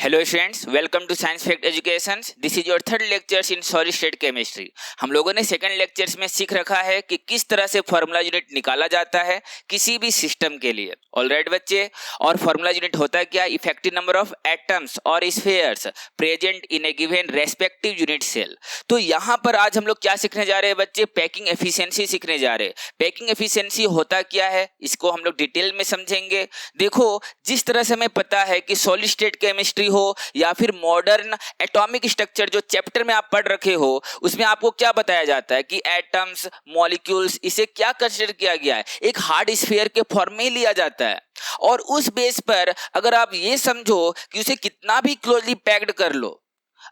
Hello friends, welcome to science fact education. This is your third lectures in solid state chemistry. हम लोगों ने second lectures में सीख रखा है कि किस तरह से फार्मूला यूनिट निकाला जाता है किसी भी सिस्टम के लिए। ऑलराइट बच्चे, और फार्मूला यूनिट होता है क्या? इफेक्टिव नंबर ऑफ एटम्स और spheres present in a given respective unit cell. तो यहाँ पर आज हम लोग क्या सीखने जा रहे हैं बच्चे? पैकिंग एफिशिएंसी सीखने जा रहे हैं। पैकिंग एफिशिएंसी होता क्या है, इसको हम लोग डिटेल में समझेंगे। देखो, जिस तरह से हमें पता है कि सॉलिड स्टेट केमिस्ट्री हो या फिर मॉडर्न एटॉमिक स्ट्रक्चर जो चैप्टर में आप पढ़ रखे हो, उसमें आपको क्या बताया जाता है कि एटम्स, मॉलिक्यूल्स, इसे क्या कंसीडर किया गया है? एक हार्ड स्फीयर के फॉर्म में ही लिया जाता है। और उस बेस पर अगर आप ये समझो कि उसे कितना भी क्लोजली पैक्ड कर लो,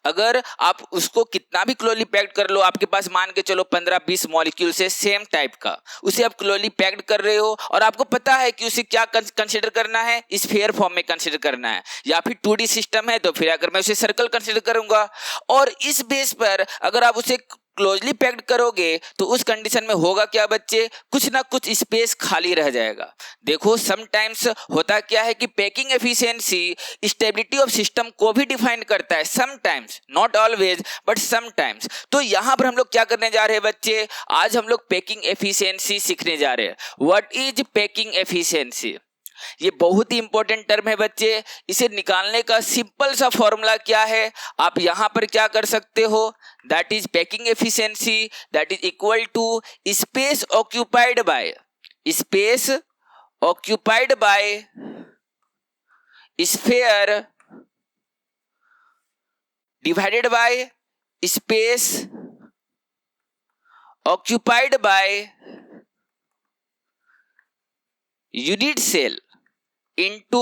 अगर आप उसको कितना भी क्लोजली पैक्ड कर लो, आपके पास मान के चलो 15-20 मॉलिक्यूल से सेम टाइप का, उसे आप क्लोजली पैक्ड कर रहे हो और आपको पता है कि उसे क्या कंसीडर करना है, स्फीयर फॉर्म में कंसीडर करना है, या फिर 2D सिस्टम है तो फिर अगर मैं उसे सर्कल कंसीडर करूंगा। और इस बेस पर अगर आप उसे क्लोजली पैक्ड करोगे तो उस कंडीशन में होगा क्या बच्चे? कुछ ना कुछ स्पेस खाली रह जाएगा। देखो, समटाइम्स होता क्या है कि packing efficiency stability of system को भी डिफाइन करता है। Sometimes, not always but sometimes. तो यहां पर हम लोग क्या करने जा रहे हैं बच्चे? आज हम लोग पैकिंग एफिशिएंसी सीखने जा रहे हैं। What is packing efficiency? ये बहुत ही इंपॉर्टेंट टर्म है बच्चे। इसे निकालने का सिंपल सा फॉर्मूला क्या है? आप यहां पर क्या कर सकते हो? That is packing efficiency that is equal to space occupied by sphere divided by space occupied by unit cell into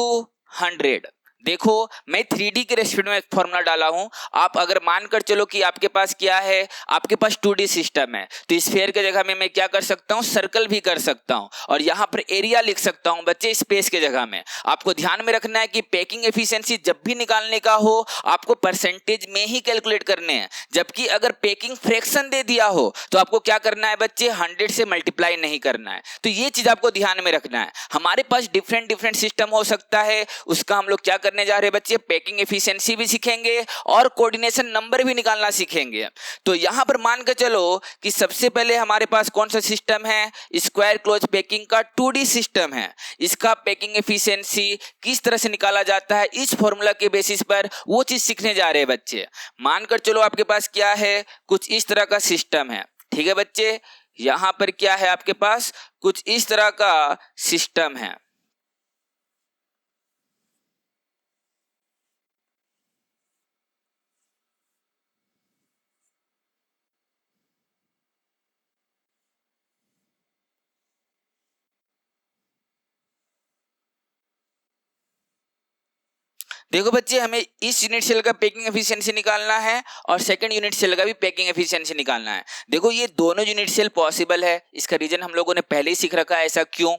100। देखो, मैं 3D के रेस्पेक्ट में एक फॉर्मूला डाला हूं। आप अगर मानकर चलो कि आपके पास क्या है, आपके पास 2D सिस्टम है, तो स्फीयर के जगह में मैं क्या कर सकता हूं? सर्कल भी कर सकता हूं, और यहां पर एरिया लिख सकता हूं बच्चे स्पेस के जगह में। आपको ध्यान में रखना है कि पैकिंग एफिशिएंसी जब भी निकालने का हो आपको परसेंटेज में ही कैलकुलेट करने हैं, जबकि अगर पैकिंग फ्रैक्शन दे दिया हो तो आपको क्या करना है बच्चे? 100 से मल्टीप्लाई नहीं करना है। तो ये चीज आपको ध्यान में रखना है। हमारे पास डिफरेंट सिस्टम हो सकता है, उसका हम लोग क्या करने जा रहे हैं बच्चे? पैकिंग एफिशिएंसी भी सीखेंगे और कोऑर्डिनेशन नंबर भी निकालना सीखेंगे। तो यहां पर मान के चलो कि सबसे पहले हमारे पास कौन सा सिस्टम है? स्क्वायर क्लोज पैकिंग का 2D सिस्टम है। इसका पैकिंग एफिशिएंसी किस तरह से निकाला जाता है, इस फॉर्मूला के बेसिस पर वो चीज सीखने जा रहे हैं बच्चे। मानकर चलो आपके पास क्या है? कुछ इस तरह का सिस्टम है, ठीक है बच्चे। यहां पर क्या है आपके पास? कुछ इस तरह का सिस्टम है। देखो बच्चे, हमें इस यूनिट सेल का पैकिंग एफिशिएंसी निकालना है और सेकंड यूनिट सेल का भी पैकिंग एफिशिएंसी निकालना है। देखो, ये दोनों यूनिट सेल पॉसिबल है, इसका रीजन हम लोगों ने पहले ही सीख रखा है, ऐसा क्यों?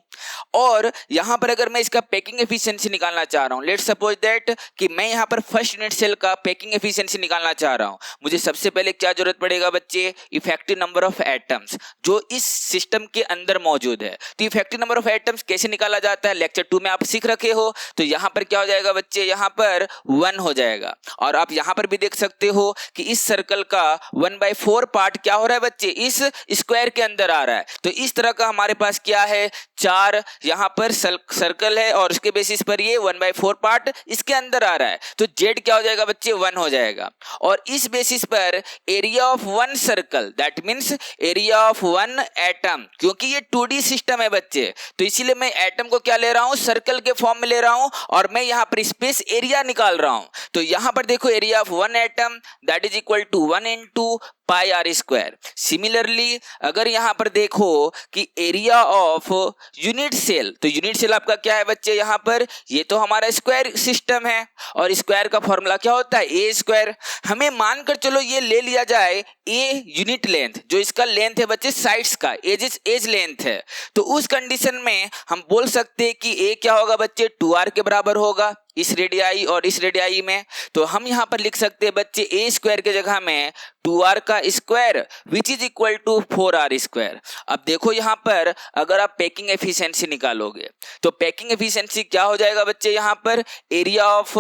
और यहां पर अगर मैं इसका पैकिंग एफिशिएंसी निकालना चाह रहा हूं, लेट्स सपोज दैट कि मैं यहां पर फर्स्ट यूनिट सेल का पैकिंग एफिशिएंसी निकालना चाह रहा हूं, मुझे सबसे पहले क्या जरूरत पड़ेगा बच्चे? इफेक्टिव नंबर ऑफ एटम्स जो इस सिस्टम के अंदर मौजूद है। तो इफेक्टिव नंबर ऑफ एटम्स कैसे निकाला जाता है, लेक्चर 2 में आप सीख रखे हो। तो यहां पर क्या हो जाएगा बच्चे? यहां पर 1 हो जाएगा। और आप यहां पर भी देख सकते हो कि इस सर्कल का 1/4 पार्ट क्या हो रहा है बच्चे? इस स्क्वायर के अंदर आ रहा है। तो इस तरह का हमारे पास क्या है? 4 यहां पर सर्कल है और उसके बेसिस पर ये 1/4 पार्ट इसके अंदर आ रहा है। तो जेड क्या हो जाएगा बच्चे? 1 हो जाएगा। और इस बेसिस पर area of 1 circle that means area of 1 atom, क्योंकि ये 2D सिस्टम है बच्चे, तो इसीलिए मैं एटम को क्या ले रहा हूं? सर्कल के फॉर्म में ले रहा हूं, और मैं यहां पर स्पेस एरिया निकाल रहा हूं। तो यहां पर देखो, area of 1 atom that is equal to 1 into pi r square. Similarly अगर यहां पर देखो कि एरिया ऑफ यूनिट सेल, तो यूनिट सेल आपका क्या है बच्चे? यहां पर ये तो हमारा स्क्वायर सिस्टम है, और स्क्वायर का फॉर्मूला क्या होता है? ए स्क्वायर। हमें मानकर चलो ये ले लिया जाए ए यूनिट लेंथ, जो इसका लेंथ है बच्चे साइड्स का, एज लेंथ है। तो उस कंडीशन में हम बोल सकते हैं कि ए क्या होगा बच्चे? 2r के बराबर होगा इस रेडियाई और इस रेडियाई में। तो हम यहां पर लिख सकते हैं बच्चे ए स्क्वायर के जगह में 2r का square which is equal to 4r square. अब देखो यहां पर अगर आप पैकिंग एफिशिएंसी निकालोगे तो पैकिंग एफिशिएंसी क्या हो जाएगा बच्चे? यहां पर area of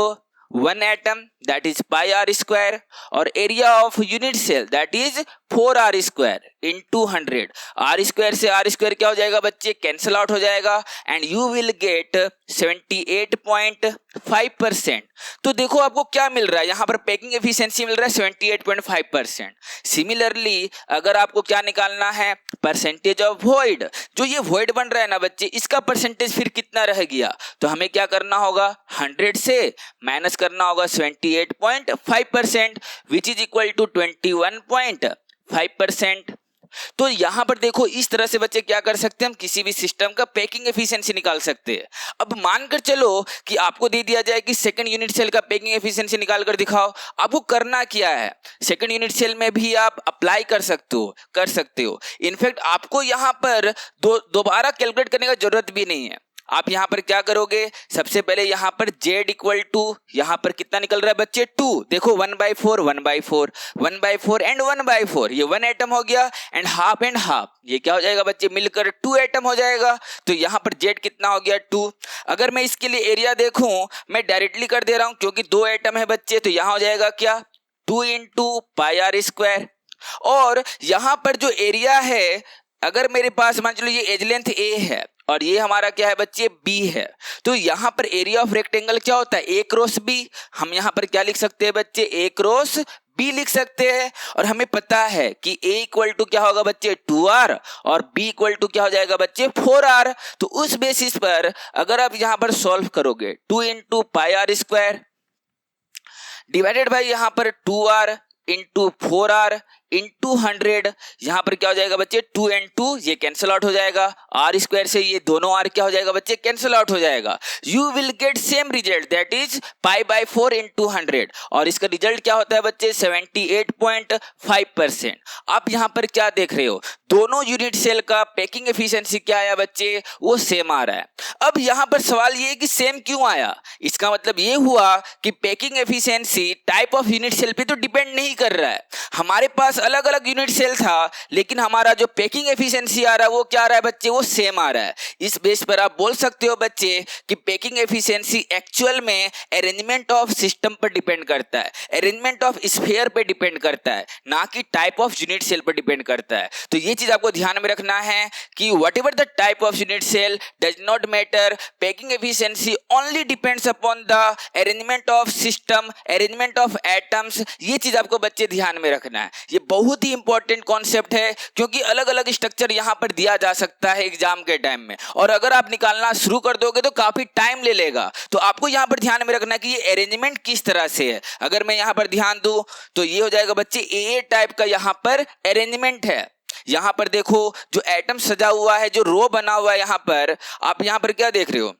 1 atom that is pi r square और area of unit cell that is 4 r square into 100। R square से आर स्क्वायर क्या हो जाएगा बच्चे, कैंसिल आउट हो जाएगा एंड यू विल गेट 78.5%। तो देखो आपको क्या मिल रहा है यहाँ पर, पैकिंग एफिशिएंसी मिल रहा है 78.5%। सिमिलरली अगर आपको क्या निकालना है, परसेंटेज ऑफ वॉइड, जो ये वॉइड बन रहा है ना बच्चे, इसका परसेंटेज फिर कितना रह गया, तो हमें क्या करना होगा, 100 से माइनस करना होगा 78.5% विच इज इक्वल टू 21.5%। तो यहां पर देखो इस तरह से बच्चे क्या कर सकते हैं, हम किसी भी सिस्टम का पैकिंग एफिशिएंसी निकाल सकते हैं। अब मानकर चलो कि आपको दे दिया जाए कि सेकंड यूनिट सेल का पैकिंग एफिशिएंसी निकाल कर दिखाओ, आपको करना क्या है, सेकंड यूनिट सेल में भी आप अप्लाई कर सकते हो। इनफैक्ट आपको यहां पर दोबारा कैलकुलेट करने की जरूरत भी नहीं है। आप यहां पर क्या करोगे, सबसे पहले यहां पर z इक्वल टू, यहां पर कितना निकल रहा है बच्चे 2, देखो 1/4 1/4 1/4 एंड 1/4, ये 1 एटम हो गया एंड हाफ, ये क्या हो जाएगा बच्चे, मिलकर 2 एटम हो जाएगा। तो यहां पर z कितना हो गया 2। अगर मैं इसके लिए एरिया देखूं, मैं डायरेक्टली कर दे रहा हूं क्योंकि 2 एटम है बच्चे, तो यहां हो जाएगा क्या 2 इंटू पाई आर स्क्वायर। और यहां पर जो एरिया है, अगर मेरे पास मान चलो ये एज लेंथ a है और ये हमारा क्या है बच्चे b है, तो यहां पर एरिया ऑफ रेक्टेंगल क्या होता है, a क्रॉस b। हम यहां पर क्या लिख सकते हैं बच्चे, a क्रॉस b लिख सकते हैं। और हमें पता है कि a इक्वल टू क्या होगा बच्चे 2r और b इक्वल टू क्या हो जाएगा बच्चे 4r। तो उस बेसिस पर अगर आप यहां पर सॉल्व करोगे 2 into pi r square divided by यहां पर 2r इंटू 4r इंटू 100, यहां पर क्या हो जाएगा बच्चे 2 एंड 2 ये कैंसिल आउट हो जाएगा, आर स्क्वायर से ये दोनों आर क्या हो जाएगा बच्चे कैंसिल आउट हो जाएगा। You will get same result that is π/4 into 100 और इसका रिजल्ट क्या होता है बच्चे 78.5%। आप यहां पर क्या देख रहे हो, दोनों यूनिट सेल का पैकिंग एफिशिएंसी क्या आया बच्चे, वो सेम आ रहा है। अब यहां पर सवाल ये है कि सेम क्यों आया, इसका मतलब ये हुआ कि packing efficiency type of unit cell पे तो डिपेंड नहीं कर रहा है। हमारे पास अलग अलग यूनिट सेल था लेकिन हमारा जो पैकिंग एफिशिएंसी आ रहा है वो क्या आ रहा है बच्चे, वो सेम आ रहा है। इस बेस पर आप बोल सकते हो बच्चे कि पैकिंग एफिशिएंसी एक्चुअल में अरेंजमेंट ऑफ सिस्टम पर डिपेंड करता है, अरेंजमेंट ऑफ स्फीयर पे डिपेंड करता है, ना कि टाइप ऑफ यूनिट सेल पर डिपेंड करता है। तो ये चीज आपको ध्यान में रखना है कि whatever the type of unit cell does not matter, packing efficiency only depends upon the arrangement of system, arrangement of atoms. ये चीज आपको बच्चे ध्यान में रखना है, ये बहुत ही इंपॉर्टेंट कॉन्सेप्ट है क्योंकि अलग अलग स्ट्रक्चर यहां पर दिया जा सकता है एग्जाम के टाइम में, और अगर आप निकालना शुरू कर दोगे तो काफी टाइम ले लेगा। तो आपको यहां पर ध्यान में रखना है कि ये अरेंजमेंट किस तरह से है। अगर मैं यहां पर ध्यान दूं तो ये हो जाएगा बच्चे ए टाइप का यहां पर अरेंजमेंट है। यहां पर देखो जो एटम सजा हुआ है, जो रो बना हुआ है, यहां पर आप यहां पर क्या देख रहे हो,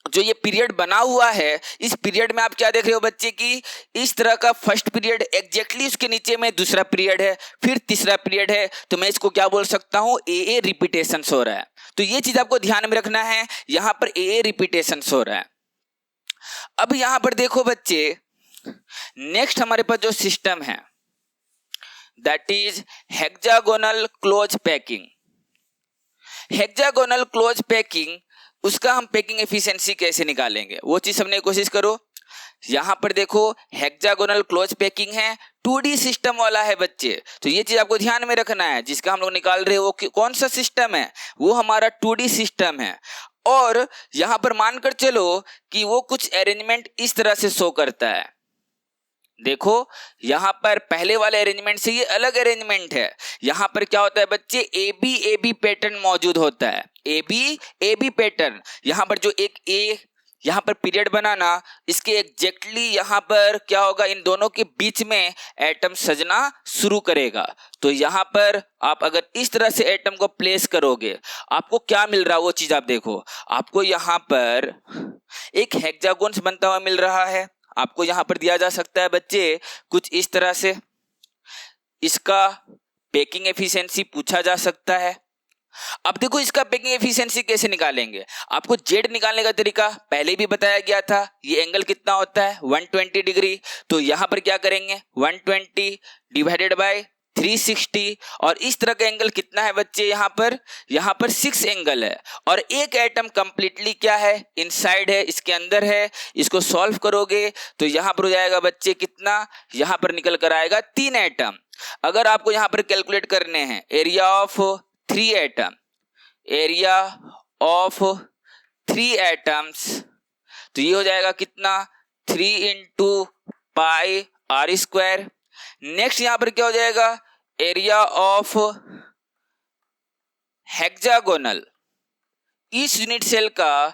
जो ये पीरियड बना हुआ है, इस पीरियड में आप क्या देख रहे हो बच्चे कि इस तरह का फर्स्ट पीरियड एग्जैक्टली उसके नीचे में दूसरा पीरियड है, फिर तीसरा पीरियड है। तो मैं इसको क्या बोल सकता हूं, ए रिपीटेशंस हो रहा है। तो ये चीज आपको ध्यान में रखना है, यहां पर ए रिपीटेशंस हो रहा है। अब यहां पर देखो बच्चे, नेक्स्ट हमारे पास जो सिस्टम है that is hexagonal close packing. Hexagonal close packing, उसका हम पैकिंग एफिशिएंसी कैसे निकालेंगे वो चीज समझने की कोशिश करो। यहां पर देखो हेक्सागोनल क्लोज पैकिंग है, 2D सिस्टम वाला है बच्चे। तो ये चीज आपको ध्यान में रखना है, जिसका हम लोग निकाल रहे हैं वो कौन सा सिस्टम है, वो हमारा 2D सिस्टम है। और यहां पर मानकर चलो कि वो कुछ अरेंजमेंट इस तरह से शो करता है। देखो यहां पर पहले वाले अरेंजमेंट से ये अलग अरेंजमेंट है। यहां पर क्या होता है बच्चे, ए बी पैटर्न मौजूद होता है, ए बी पैटर्न। यहां पर जो एक ए यहां पर पीरियड बनाना, इसके एग्जैक्टली यहां पर क्या होगा, इन दोनों के बीच में एटम सजना शुरू करेगा। तो यहां पर आप अगर इस तरह से एटम को प्लेस करोगे, आपको क्या मिल रहा है वो चीज आप देखो। आपको यहां पर एक हेक्सागोन बनता हुआ मिल रहा है, आपको यहां पर दिया जा सकता है बच्चे कुछ इस तरह से। इसका पैकिंग एफिशिएंसी पूछा जा सकता है। अब देखो इसका पैकिंग एफिशिएंसी कैसे निकालेंगे, आपको जेड निकालने का तरीका पहले भी बताया गया था। ये एंगल कितना होता है 120 डिग्री। तो यहां पर क्या करेंगे 120 डिवाइडेड बाय 360 और इस तरह का एंगल कितना है बच्चे यहाँ पर 6 एंगल है और एक एटम कंप्लीटली क्या है इनसाइड है इसके अंदर है। इसको सॉल्व करोगे तो यहाँ पर हो जाएगा बच्चे कितना, यहाँ पर निकल कर आएगा 3 एटम। अगर आपको यहाँ पर कैलकुलेट करने हैं area of 3 atom, area of 3 atoms, तो ये हो जाएगा कितना 3 into pi r square. Next यहां पर क्या हो जाएगा एरिया ऑफ हेक्सागोनल, इस यूनिट सेल का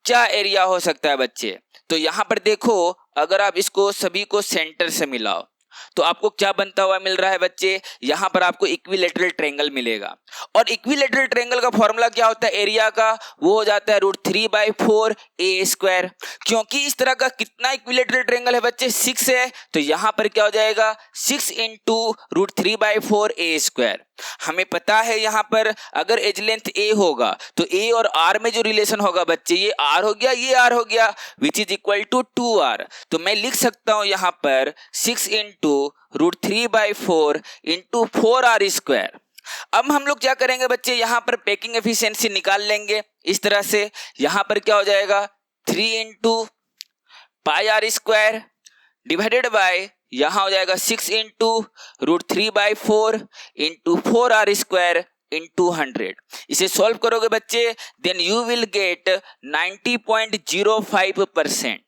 क्या एरिया हो सकता है बच्चे। तो यहां पर देखो अगर आप इसको सभी को सेंटर से मिलाओ तो आपको क्या बनता हुआ मिल रहा है बच्चे, यहां पर आपको इक्विलेटरल ट्रायंगल मिलेगा और इक्विलेटरल ट्रायंगल का फॉर्मूला क्या होता है एरिया का, वो हो जाता है √3/4 ए स्क्वायर। क्योंकि इस तरह का कितना इक्विलेटरल ट्रायंगल है बच्चे 6 है, तो यहां पर क्या हो जाएगा 6 इंटू √3/4 ए स्क्वायर। हमें पता है यहां पर अगर एज लेंथ ए होगा तो ए और आर में जो रिलेशन होगा बच्चे ये आर हो गया ये आर हो गया विच इज इक्वल टू 2r। तो मैं लिख सकता हूं यहां पर 6 इंटू √3/4 इंटू 4r स्क्वायर। अब हम लोग क्या करेंगे बच्चे यहां पर पैकिंग एफिशिएंसी निकाल लेंगे इस तरह से। यहां पर क्या हो जाएगा 3 into pi r square divided by यहां हो जाएगा 6 into √3/4 into 4r square into 100। इसे सॉल्व करोगे बच्चे देन यू विल गेट 90.05%।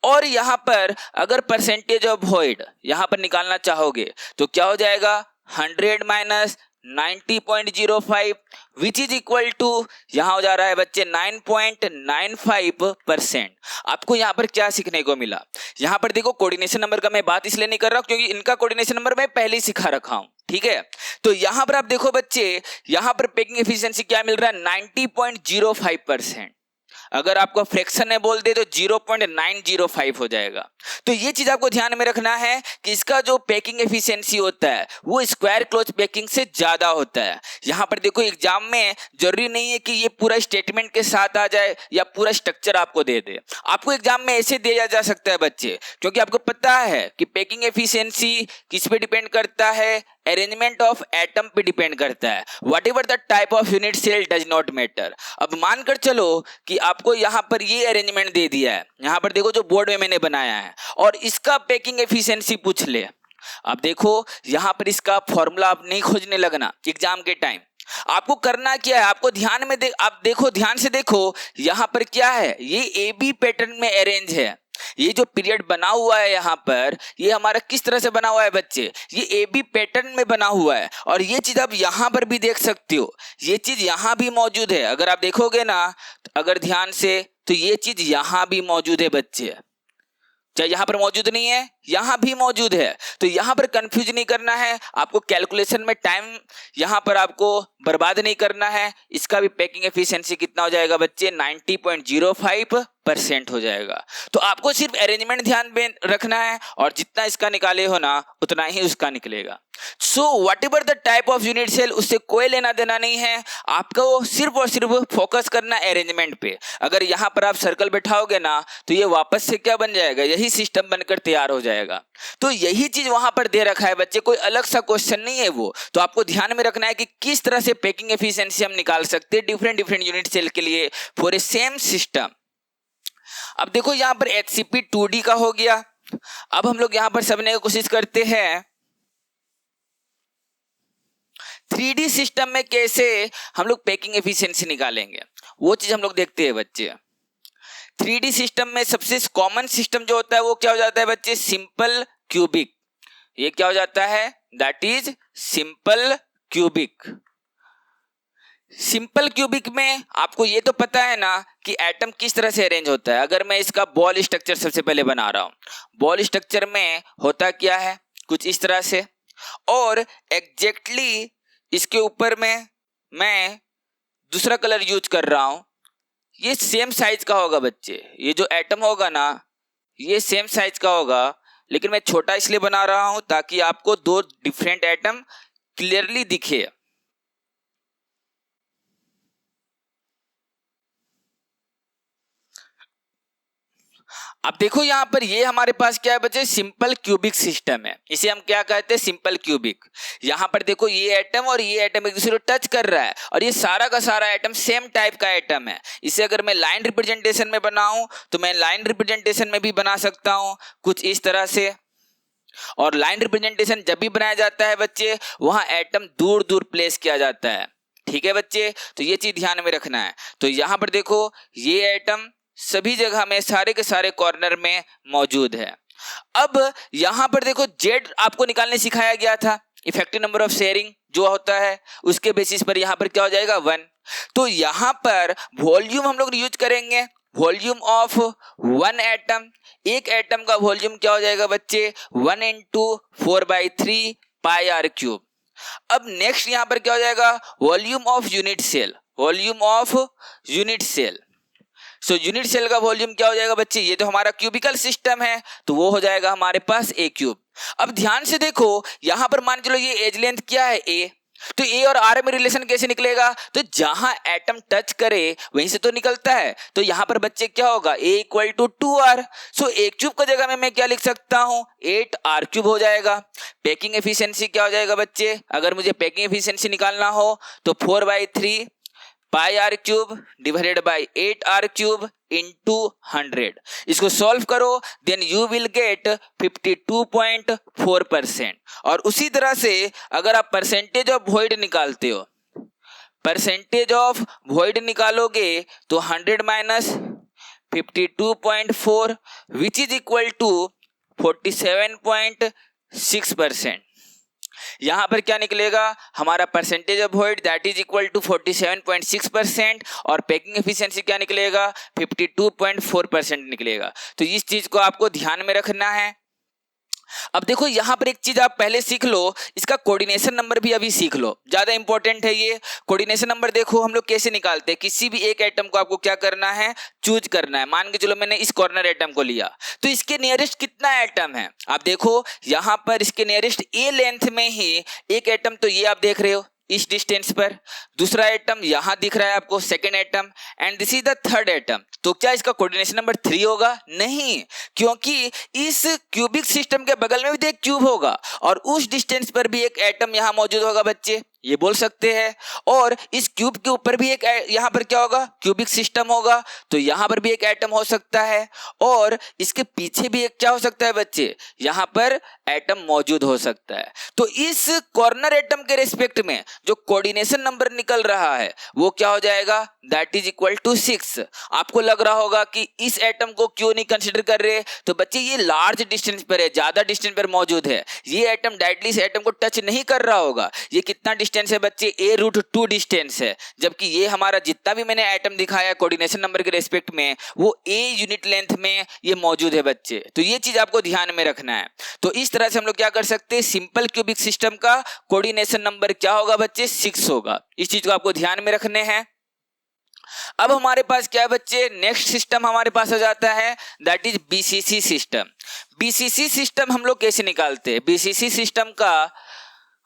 और यहां पर अगर परसेंटेज ऑफ वॉइड यहां पर निकालना चाहोगे तो क्या हो जाएगा 100 minus 90.05 which is equal to यहां हो जा रहा है बच्चे 9.95%। आपको यहां पर क्या सीखने को मिला, यहां पर देखो कोऑर्डिनेशन नंबर का मैं बात इसलिए नहीं कर रहा क्योंकि इनका कोऑर्डिनेशन नंबर मैं पहले ही सिखा रखा हूं, ठीक है। तो यहां पर आप देखो बच्चे यहां पर पैकिंग एफिशिएंसी क्या मिल रहा है 90.05%। अगर आपको फ्रैक्शन में बोल दे तो 0.905 हो जाएगा। तो ये चीज आपको ध्यान में रखना है कि इसका जो पैकिंग एफिशिएंसी होता है वो स्क्वायर क्लोज पैकिंग से ज्यादा होता है। यहां पर देखो एग्जाम में जरूरी नहीं है कि ये पूरा स्टेटमेंट के साथ आ जाए या पूरा स्ट्रक्चर आपको दे दे, आपको एग्जाम में ऐसे दिया जा सकता है बच्चे, क्योंकि आपको पता है कि पैकिंग एफिशिएंसी किस पे डिपेंड करता है, अरेंजमेंट ऑफ एटम पे डिपेंड करता है। Whatever the type of unit cell does not matter. अब मानकर चलो कि आपको यहां पर ये अरेंजमेंट दे दिया है, यहां पर देखो जो बोर्ड में मैंने बनाया है और इसका पैकिंग एफिशिएंसी पूछ ले। अब देखो यहां पर इसका फॉर्मूला आप नहीं खोजने लगना एग्जाम के टाइम, आपको करना क्या है आपको ध्यान में आप देखो ध्यान से देखो यहां पर क्या है ये ए बी पैटर्न में अरेंज है। ये जो पीरियड बना हुआ है यहाँ पर ये हमारा किस तरह से बना हुआ है बच्चे, ये ए बी पैटर्न में बना हुआ है और ये चीज आप यहाँ पर भी देख सकते हो, ये चीज यहाँ भी मौजूद है। अगर आप देखोगे ना अगर ध्यान से तो ये चीज यहाँ भी मौजूद है बच्चे, क्या यहाँ पर मौजूद नहीं है, यहाँ भी मौजूद है। तो यहाँ पर कंफ्यूज नहीं करना है आपको, कैलकुलेशन में टाइम यहाँ पर आपको बर्बाद नहीं करना है। इसका भी पैकिंग एफिशिएंसी कितना हो जाएगा बच्चे 90.05% हो जाएगा। तो आपको सिर्फ अरेंजमेंट ध्यान में रखना है और जितना इसका निकाले हो ना उतना ही उसका निकलेगा। So whatever the type of unit cell उससे कोई लेना देना नहीं है, आपको सिर्फ और सिर्फ फोकस करना अरेंजमेंट पे। अगर यहाँ पर आप सर्कल बैठाओगे ना तो ये वापस से क्या बन जाएगा, यही सिस्टम बनकर तैयार हो जाएगा। तो यही चीज वहां पर दे रखा है बच्चे, कोई अलग सा क्वेश्चन नहीं है वो। तो आपको ध्यान में रखना है कि किस तरह से पैकिंग एफिशिएंसी हम निकाल सकते हैं डिफरेंट डिफरेंट यूनिट सेल के लिए फॉर ए सेम सिस्टम। अब देखो यहाँ पर HCP 2D का हो गया। अब हम लोग यहाँ पर समझने की कोशिश करते हैं 3D सिस्टम में कैसे हम लोग पैकिंग एफिशिएंसी निकालेंगे, वो चीज हम लोग देखते हैं बच्चे। 3D सिस्टम में सबसे कॉमन सिस्टम जो होता है वो क्या हो जाता है बच्चे, सिंपल क्यूबिक। ये क्या हो जाता है, that is simple cubic. Simple cubic में आपको ये तो पता है ना कि एटम किस तरह से अरेंज होता है। अगर मैं इसका बॉल स्ट्रक्चर सबसे पहले बना रहा हूं, बॉल स्ट्रक्चर में होता क्या है कुछ इस तरह से, और एग्जैक्टली इसके ऊपर में मैं दूसरा कलर यूज कर रहा हूं, ये सेम साइज का होगा बच्चे। ये जो एटम होगा ना ये सेम साइज का होगा, लेकिन मैं छोटा इसलिए बना रहा हूं ताकि आपको दो डिफरेंट एटम क्लियरली दिखे। अब देखो यहाँ पर ये हमारे पास क्या है बच्चे, सिंपल क्यूबिक सिस्टम है। इसे हम क्या कहते हैं, सिंपल क्यूबिक। यहाँ पर देखो ये एटम और ये एटम एक दूसरे को टच कर रहा है और ये सारा का सारा एटम सेम टाइप का एटम है। इसे अगर मैं लाइन रिप्रेजेंटेशन में बनाऊं तो मैं लाइन रिप्रेजेंटेशन में भी बना सकता हूं कुछ इस तरह से। और लाइन रिप्रेजेंटेशन जब भी बनाया जाता है बच्चे, वहां एटम दूर दूर प्लेस किया जाता है। ठीक है बच्चे, तो ये चीज ध्यान में रखना है। तो यहाँ पर देखो ये एटम सभी जगह में, सारे के सारे कॉर्नर में मौजूद है। अब यहां पर देखो जेड आपको निकालने सिखाया गया था, इफेक्टिव नंबर ऑफ शेयरिंग जो होता है उसके बेसिस पर यहां पर क्या हो जाएगा 1। तो यहां पर वॉल्यूम हम लोग यूज करेंगे, वॉल्यूम ऑफ 1 एटम। एक एटम का वॉल्यूम क्या हो जाएगा बच्चे, 1 × 4/3 πr³। अब नेक्स्ट यहां पर क्या हो जाएगा, volume of unit cell, volume of unit cell. So unit cell का वॉल्यूम क्या हो जाएगा बच्चे, ये तो हमारा क्यूबिकल सिस्टम है तो वो हो जाएगा हमारे पास A³। अब ध्यान से देखो यहां पर मान चलो ये एज लेंथ क्या है A, तो A और R में रिलेशन कैसे निकलेगा, तो जहां एटम टच करे वहीं से तो निकलता है। तो यहां पर बच्चे क्या होगा, A = 2R। सो A³ की जगह में मैं क्या लिख सकता हूं, 8R³ हो जाएगा। पैकिंग एफिशिएंसी क्या हो जाएगा बच्चे, अगर मुझे पैकिंग एफिशिएंसी निकालना हो तो 4/3 πr³ divided by 8r³ into 100। इसको सॉल्व करो देन यू विल गेट 52.4%। और उसी तरह से अगर आप परसेंटेज ऑफ वॉइड निकालते हो, परसेंटेज ऑफ वॉइड निकालोगे तो 100 - 52.4 विच इज इक्वल टू 47.6%। यहां पर क्या निकलेगा, हमारा percentage of void that is equal to 47.6% और पैकिंग एफिशिएंसी क्या निकलेगा, 52.4% निकलेगा। तो इस चीज को आपको ध्यान में रखना है। अब देखो यहां पर एक चीज आप पहले सीख लो, इसका कोऑर्डिनेशन नंबर भी अभी सीख लो, ज्यादा इंपॉर्टेंट है ये कोऑर्डिनेशन नंबर। देखो हम लोग कैसे निकालते हैं, किसी भी एक एटम को आपको क्या करना है, चूज करना है। मान के चलो मैंने इस कॉर्नर एटम को लिया तो इसके नियरेस्ट कितना एटम है, आप देखो यहां पर इसके नियरेस्ट ए लेंथ में ही एक एटम, तो ये आप देख रहे हो इस डिस्टेंस पर, दूसरा एटम यहां दिख रहा है आपको second atom, and this is the third atom. तो क्या इसका कोऑर्डिनेशन नंबर 3 होगा, नहीं, क्योंकि इस क्यूबिक सिस्टम के बगल में भी एक क्यूब होगा और उस डिस्टेंस पर भी एक एटम यहां मौजूद होगा बच्चे, ये बोल सकते हैं। और इस क्यूब के ऊपर भी एक यहां पर क्या होगा, क्यूबिक सिस्टम होगा, तो यहां पर भी एक एटम हो सकता है और इसके पीछे भी एक क्या हो सकता है बच्चे, यहां पर एटम मौजूद हो सकता है। तो इस कॉर्नर एटम के रिस्पेक्ट में जो कोऑर्डिनेशन नंबर निकल रहा है वो क्या हो जाएगा, दैट इज इक्वल टू 6। आपको लग रहा होगा कि इस एटम को क्यों नहीं कंसीडर कर रहे, तो बच्चे ये लार्ज डिस्टेंस पर है, ज्यादा डिस्टेंस पर मौजूद है, ये एटम डायरेक्टली इस एटम को टच नहीं कर रहा होगा। ये कितना डिस्टेंस है बच्चे, A√2 डिस्टेंस है, जबकि ये हमारा जितना भी मैंने एटम दिखाया कोऑर्डिनेशन नंबर के रिस्पेक्ट में वो A यूनिट लेंथ में ये मौजूद है बच्चे। तो ये चीज आपको ध्यान में रखना है। तो इस तरह से हम लोग क्या कर सकते हैं, सिंपल क्यूबिक सिस्टम का कोऑर्डिनेशन नंबर क्या होगा बच्चे, 6 होगा। इस चीज को आपको ध्यान में रखने हैं। अब हमारे पास क्या है बच्चे, नेक्स्ट सिस्टम हमारे पास आ जाता है that is BCC system. BCC system हम लोग कैसे निकालते हैं, BCC सिस्टम का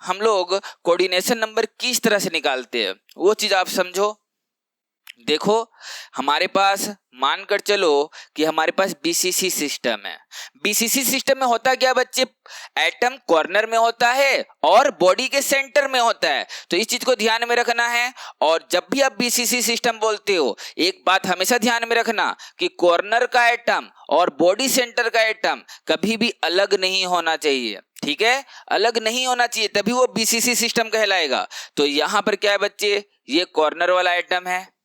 हम लोग कोऑर्डिनेशन नंबर किस तरह से निकालते हैं वो चीज आप समझो। देखो हमारे पास मानकर चलो कि हमारे पास BCC सिस्टम है। BCC सिस्टम में होता क्या बच्चे, एटम कॉर्नर में होता है और बॉडी के सेंटर में होता है, तो इस चीज को ध्यान में रखना है। और जब भी आप BCC सिस्टम बोलते हो एक बात हमेशा ध्यान में रखना कि कॉर्नर का एटम और बॉडी सेंटर का एटम कभी भी अलग नहीं होना चाहिए, ठीक है, अलग नहीं होना चाहिए, तभी वो BCC सिस्टम कहलाएगा। तो यहां पर क्या है बच्चे, ये कॉर्नर वाला एटम है,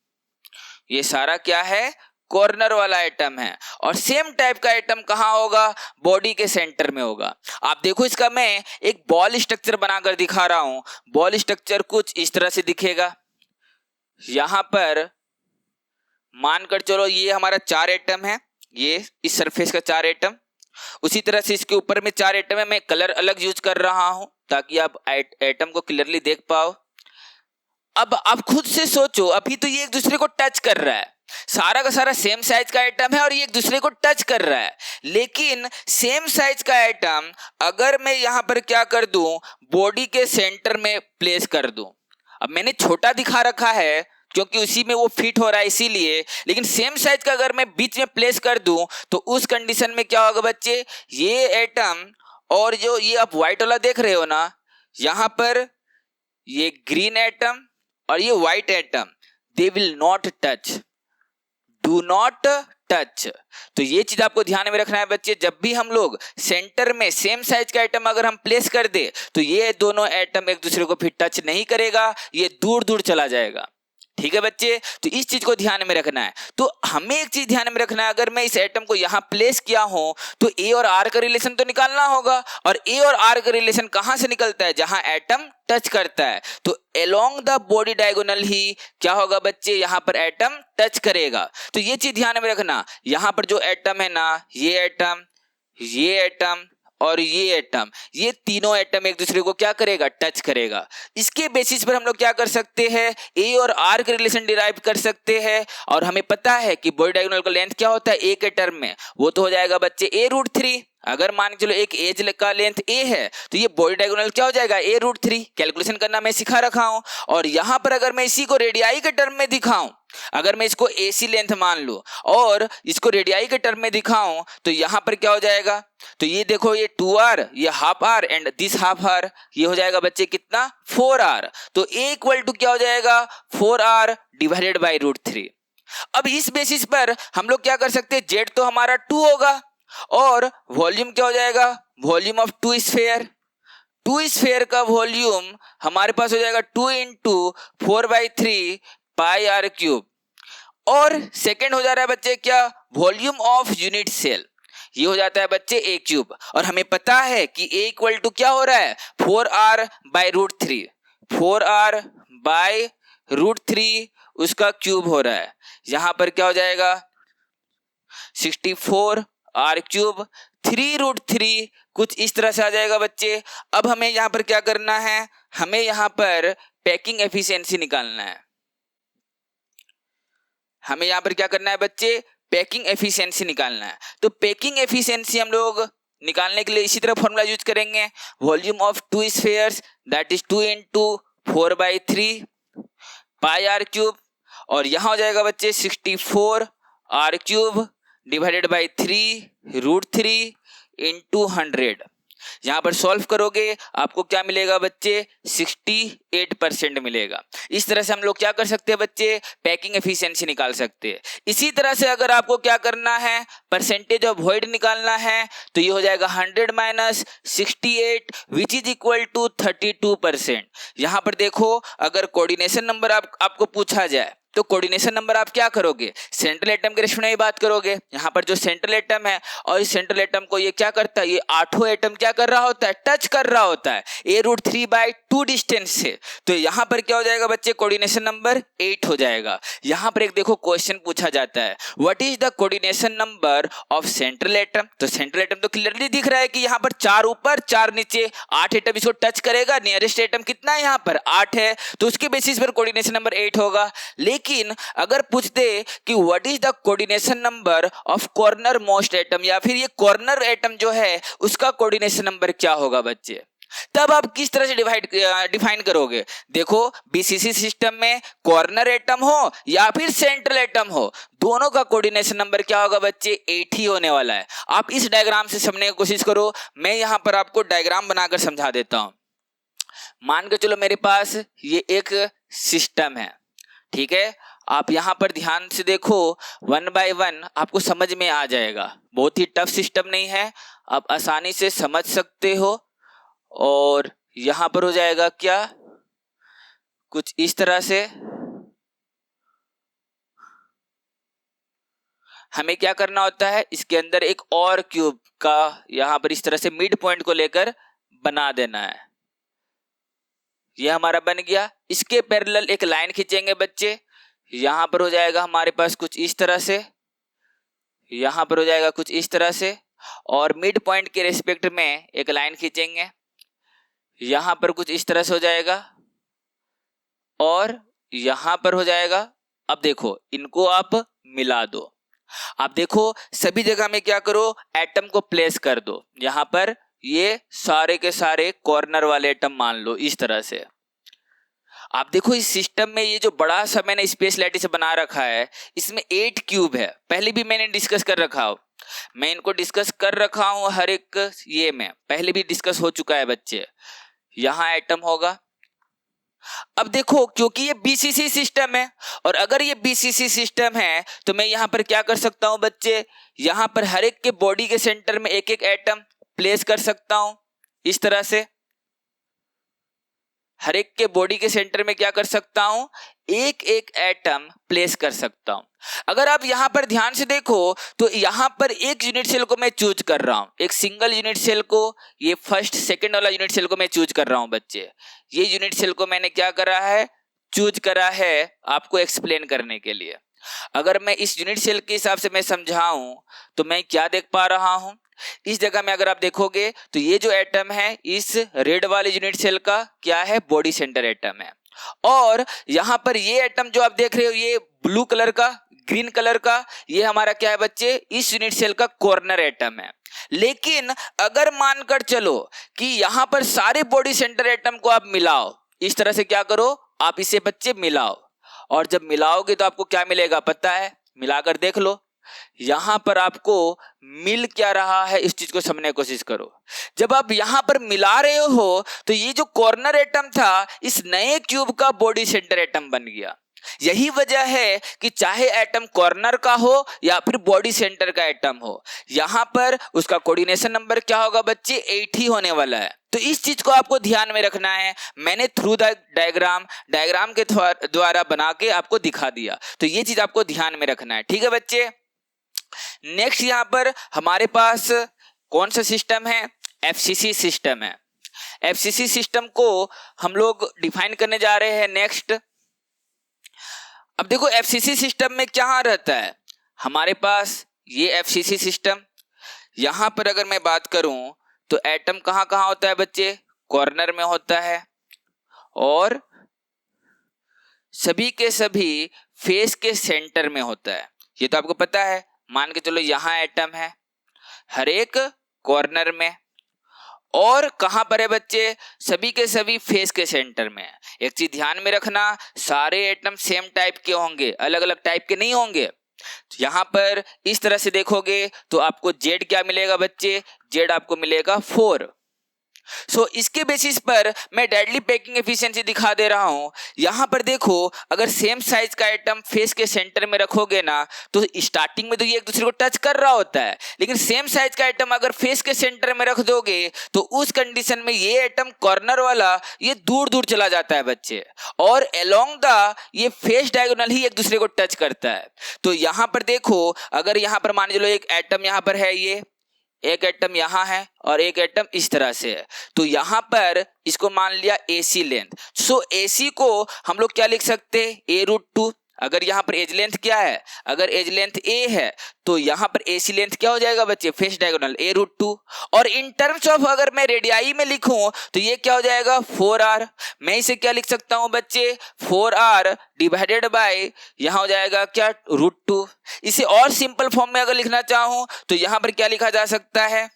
ये सारा क्या है, कॉर्नर वाला एटम है। और सेम टाइप का एटम कहां होगा, बॉडी के सेंटर में होगा। आप देखो इसका मैं एक बॉल स्ट्रक्चर बनाकर दिखा रहा हूं। बॉल स्ट्रक्चर कुछ इस तरह से दिखेगा। यहां पर मानकर चलो ये हमारा 4 एटम है, ये इस सरफेस का 4 एटम, उसी तरह से इसके ऊपर में 4 एटम है। मैं कलर अलग यूज कर रहा हूं ताकि आप एटम को क्लियरली देख पाओ। अब आप खुद से सोचो, अभी तो ये एक दूसरे को टच कर रहा है, सारा का सारा सेम साइज का एटम है और ये एक दूसरे को टच कर रहा है, लेकिन सेम साइज का एटम अगर मैं यहां पर क्या कर दूं, बॉडी के सेंटर में प्लेस कर दूं। अब मैंने छोटा दिखा रखा है क्योंकि उसी में वो फिट हो रहा है इसीलिए। लेकिन सेम साइज का अगर मैं बीच में प्लेस कर दूं तो उस कंडीशन में क्या होगा बच्चे, ये एटम और जो ये आप व्हाइट वाला देख रहे हो ना, यहां पर ये ग्रीन एटम और ये white atom, they will not touch, do not touch. तो ये चीज आपको ध्यान में रखना है बच्चे, जब भी हम लोग सेंटर में सेम साइज का एटम अगर हम प्लेस कर दे तो ये दोनों एटम एक दूसरे को फिर टच नहीं करेगा, ये दूर दूर चला जाएगा। ठीक है बच्चे, तो इस चीज को ध्यान में रखना है। तो हमें एक चीज ध्यान में रखना है, अगर मैं इस एटम को यहां प्लेस किया हूं तो ए और आर का रिलेशन तो निकालना होगा, और ए और आर का रिलेशन कहां से निकलता है, जहां एटम टच करता है। तो अलोंग द बॉडी डायगोनल ही क्या होगा बच्चे, यहां पर एटम टच करेगा। तो ये चीज ध्यान में रखना, यहां पर जो एटम है ना, ये एटम और ये एटम, ये तीनों एटम एक दूसरे को क्या करेगा, टच करेगा। इसके बेसिस पर हम लोग क्या कर सकते हैं, ए और आर का रिलेशन डिराइव कर सकते हैं। और हमें पता है कि बॉडी डायगोनल का लेंथ क्या होता है ए के टर्म में, वो तो हो जाएगा बच्चे a√3। अगर मान के चलो एक एज का लेंथ ए है तो ये बॉडी डायगोनल क्या हो जाएगा, a√3। कैलकुलेशन करना मैं सिखा रखा हूं। और यहां पर अगर मैं इसी को रेडियाई के टर्म में दिखाऊं, अगर मैं इसको AC लेंथ मान लूं और इसको रेडियाई के टर्म में दिखाऊं तो यहां पर क्या हो जाएगा, तो ये देखो ये 2r, ये half r and this half r, ये हो जाएगा बच्चे कितना, 4r। तो A इक्वल टू क्या हो जाएगा, 4r डिवाइडेड बाई √3। अब इस बेसिस पर हम लोग क्या कर सकते हैं, Z तो हमारा 2 होगा और वॉल्यूम क्या हो जाएगा, वॉल्यूम ऑफ 2 स्फीयर, 2 स्फीयर का वॉल्यूम हमारे पास हो जाएगा 2 × 4/3 पाई r क्यूब। और सेकंड हो जा रहा है बच्चे क्या, वॉल्यूम ऑफ यूनिट सेल, ये हो जाता है बच्चे a क्यूब। और हमें पता है कि a इक्वल टू क्या हो रहा है, 4r बाई √3, 4r बाई √3 उसका क्यूब हो रहा है। यहां पर क्या हो जाएगा, 64r क्यूब, 3√3 कुछ इस तरह से आ जाएगा बच्चे। अब हमें यहां पर क्या करना है, हमें यहां पर पैकिंग एफिशिएंसी निकालना है। हमें यहां पर क्या करना है बच्चे, पैकिंग एफिशिएंसी निकालना है। तो पैकिंग एफिशिएंसी हम लोग निकालने के लिए इसी तरह फॉर्मूला यूज करेंगे, volume of 2 spheres that is 2 × 4/3 pi r cube. और यहां हो जाएगा बच्चे 64r क्यूब डिवाइडेड बाई 3√3 × 100। यहां पर सॉल्व करोगे आपको क्या मिलेगा बच्चे, 68% मिलेगा। इस तरह से हम लोग क्या कर सकते हैं बच्चे, पैकिंग एफिशिएंसी निकाल सकते हैं। इसी तरह से अगर आपको क्या करना है, परसेंटेज ऑफ वॉइड निकालना है तो ये हो जाएगा 100 - 68 विच इज इक्वल टू 32%। यहां पर देखो, अगर कोऑर्डिनेशन नंबर आपको पूछा जाए तो कोऑर्डिनेशन नंबर आप क्या करोगे, सेंट्रल एटम के रेस्पेक्ट में बात करोगे। यहाँ पर जो सेंट्रल एटम है और इस सेंट्रल एटम को ये क्या करता है, ये 8वां एटम क्या कर रहा होता है, टच कर रहा होता है a√3/2 डिस्टेंस से। तो यहाँ पर क्या हो जाएगा बच्चे, कोऑर्डिनेशन नंबर 8 हो जाएगा। यहाँ पर एक देखो क्वेश्चन पूछा जाता है, what is the coordination number of central atom. तो सेंट्रल एटम तो क्लियरली दिख रहा है कि यहाँ पर 4 ऊपर 4 नीचे, 8 एटम इसको टच करेगा। नियरेस्ट एटम कितना है, यहाँ पर 8 है, तो उसके बेसिस पर कोऑर्डिनेशन नंबर 8 होगा। लेकिन अगर पूछते कि what is the coordination number of corner most atom, या फिर ये कॉर्नर एटम जो है उसका कोऑर्डिनेशन नंबर क्या होगा बच्चे, तब आप किस तरह से डिफाइन करोगे। देखो बीसीसी सिस्टम में कॉर्नर एटम हो या फिर सेंट्रल एटम हो, दोनों का कोऑर्डिनेशन नंबर क्या होगा बच्चे, 8 ही होने वाला है। आप इस डायग्राम से समझने की कोशिश करो, मैं यहां पर आपको डायग्राम बनाकर समझा देता हूं। मान के चलो मेरे पास ये एक सिस्टम है, ठीक है। आप यहां पर ध्यान से देखो, 1 बाय 1 आपको समझ में आ जाएगा। बहुत ही टफ सिस्टम नहीं है, आप आसानी से समझ सकते हो। और यहां पर हो जाएगा क्या, कुछ इस तरह से। हमें क्या करना होता है, इसके अंदर एक और क्यूब का यहां पर इस तरह से मिड पॉइंट को लेकर बना देना है। यह हमारा बन गया। इसके पैरेलल एक लाइन खींचेंगे बच्चे, यहां पर हो जाएगा हमारे पास कुछ इस तरह से, यहां पर हो जाएगा कुछ इस तरह से, और मिड पॉइंट के रिस्पेक्ट में एक लाइन खींचेंगे, यहां पर कुछ इस तरह से हो जाएगा, और यहां पर हो जाएगा। अब देखो इनको आप मिला दो। आप देखो सभी जगह में क्या करो, एटम को प्लेस कर दो। यहां पर ये सारे के सारे कॉर्नर वाले एटम मान लो इस तरह से। आप देखो इस सिस्टम में ये जो बड़ा सा मैंने स्पेस लैटिस बना रखा है, इसमें 8 क्यूब है। पहले भी मैंने डिस्कस कर रखा हो, मैं इनको डिस्कस कर रखा हूं हर एक, ये में पहले भी डिस्कस हो चुका है बच्चे। यहां एटम होगा। अब देखो क्योंकि ये बीसीसी सिस्टम है, और अगर ये बीसीसी सिस्टम है तो मैं यहां पर क्या कर सकता हूं बच्चे, यहां पर हर एक के बॉडी के सेंटर में एक एक एटम प्लेस कर सकता हूं। इस तरह से हर एक के बॉडी के सेंटर में क्या कर सकता हूं, एक एक एटम प्लेस कर सकता हूं। अगर आप यहां पर ध्यान से देखो तो यहां पर एक यूनिट सेल को मैं चूज कर रहा हूं, एक सिंगल यूनिट सेल को, ये फर्स्ट सेकंड वाला यूनिट सेल को मैं चूज कर रहा हूं बच्चे। ये यूनिट सेल को मैंने क्या करा है, चूज करा है आपको एक्सप्लेन करने के लिए। अगर मैं इस यूनिट सेल के हिसाब से मैं समझाऊं तो मैं क्या देख पा रहा हूं, इस जगह में अगर आप देखोगे तो ये जो एटम है इस रेड वाले यूनिट सेल का क्या है, बॉडी सेंटर एटम है। और यहां पर ये एटम जो आप देख रहे हो ये ब्लू कलर का, ग्रीन कलर का, ये हमारा क्या है बच्चे, इस यूनिट सेल का कॉर्नर एटम है। लेकिन अगर मानकर चलो कि यहां पर सारे बॉडी सेंटर एटम को आप मिलाओ, इस तरह से क्या करो आप इसे बच्चे मिलाओ, और जब मिलाओगे तो आपको क्या मिलेगा पता है, मिलाकर देख लो। यहां पर आपको मिल क्या रहा है, इस चीज को समझने की कोशिश करो। जब आप यहां पर मिला रहे हो तो ये जो कॉर्नर एटम था इस नए क्यूब का बॉडी सेंटर एटम बन गया। यही वजह है कि चाहे एटम कॉर्नर का हो या फिर बॉडी सेंटर का एटम हो, यहां पर उसका कोऑर्डिनेशन नंबर क्या होगा बच्चे, 8 ही होने वाला है। तो इस चीज को आपको ध्यान में रखना है। मैंने थ्रू द डायग्राम के द्वारा बना के आपको दिखा दिया, तो ये चीज आपको ध्यान में रखना है, ठीक है बच्चे। नेक्स्ट यहां पर हमारे पास कौन सा सिस्टम है, एफसीसी सिस्टम है। एफसीसी सिस्टम को हम लोग डिफाइन करने जा रहे हैं नेक्स्ट। अब देखो एफसीसी सिस्टम में क्या रहता है, हमारे पास ये एफसीसी सिस्टम, यहां पर अगर मैं बात करूं तो एटम कहां कहां होता है बच्चे, कॉर्नर में होता है, और सभी के सभी फेस के सेंटर में होता है। ये तो आपको पता है। मान के चलो यहां एटम है हर एक कॉर्नर में, और कहां पर है बच्चे, सभी के सभी फेस के सेंटर में है। एक चीज ध्यान में रखना, सारे एटम सेम टाइप के होंगे, अलग अलग टाइप के नहीं होंगे। यहां पर इस तरह से देखोगे तो आपको जेड क्या मिलेगा बच्चे, जेड आपको मिलेगा 4। सो इसके बेसिस पर मैं डेडली पैकिंग एफिशिएंसी दिखा दे रहा हूं। यहां पर देखो अगर सेम साइज का आइटम फेस के सेंटर में रखोगे ना तो स्टार्टिंग में तो ये एक दूसरे को टच कर रहा होता है, लेकिन सेम साइज का आइटम अगर फेस के सेंटर में रख दोगे तो उस कंडीशन में ये आइटम कॉर्नर वाला ये दूर दूर चला जाता है बच्चे, और अलोंग द ये फेस डायगोनल ही एक दूसरे को टच करता है। तो यहां पर देखो अगर यहां पर मान लो एक एटम यहां पर है, ये एक एटम यहां है और एक एटम इस तरह से है, तो यहां पर इसको मान लिया AC लेंथ। सो AC को हम लोग क्या लिख सकते हैं, A√2। अगर यहां पर एज लेंथ क्या है, अगर एज लेंथ A है तो यहां पर AC लेंथ क्या हो जाएगा बच्चे, फेस डायगोनल A√2। और इन टर्म्स ऑफ अगर मैं रेडियाई में लिखूं तो ये क्या हो जाएगा 4R। मैं इसे क्या लिख सकता हूं बच्चे, 4R डिवाइडेड बाय यहां हो जाएगा क्या, √2। इसे और सिंपल फॉर्म में अगर लिखना चाहूं तो यहां पर क्या लिखा जा सकता है,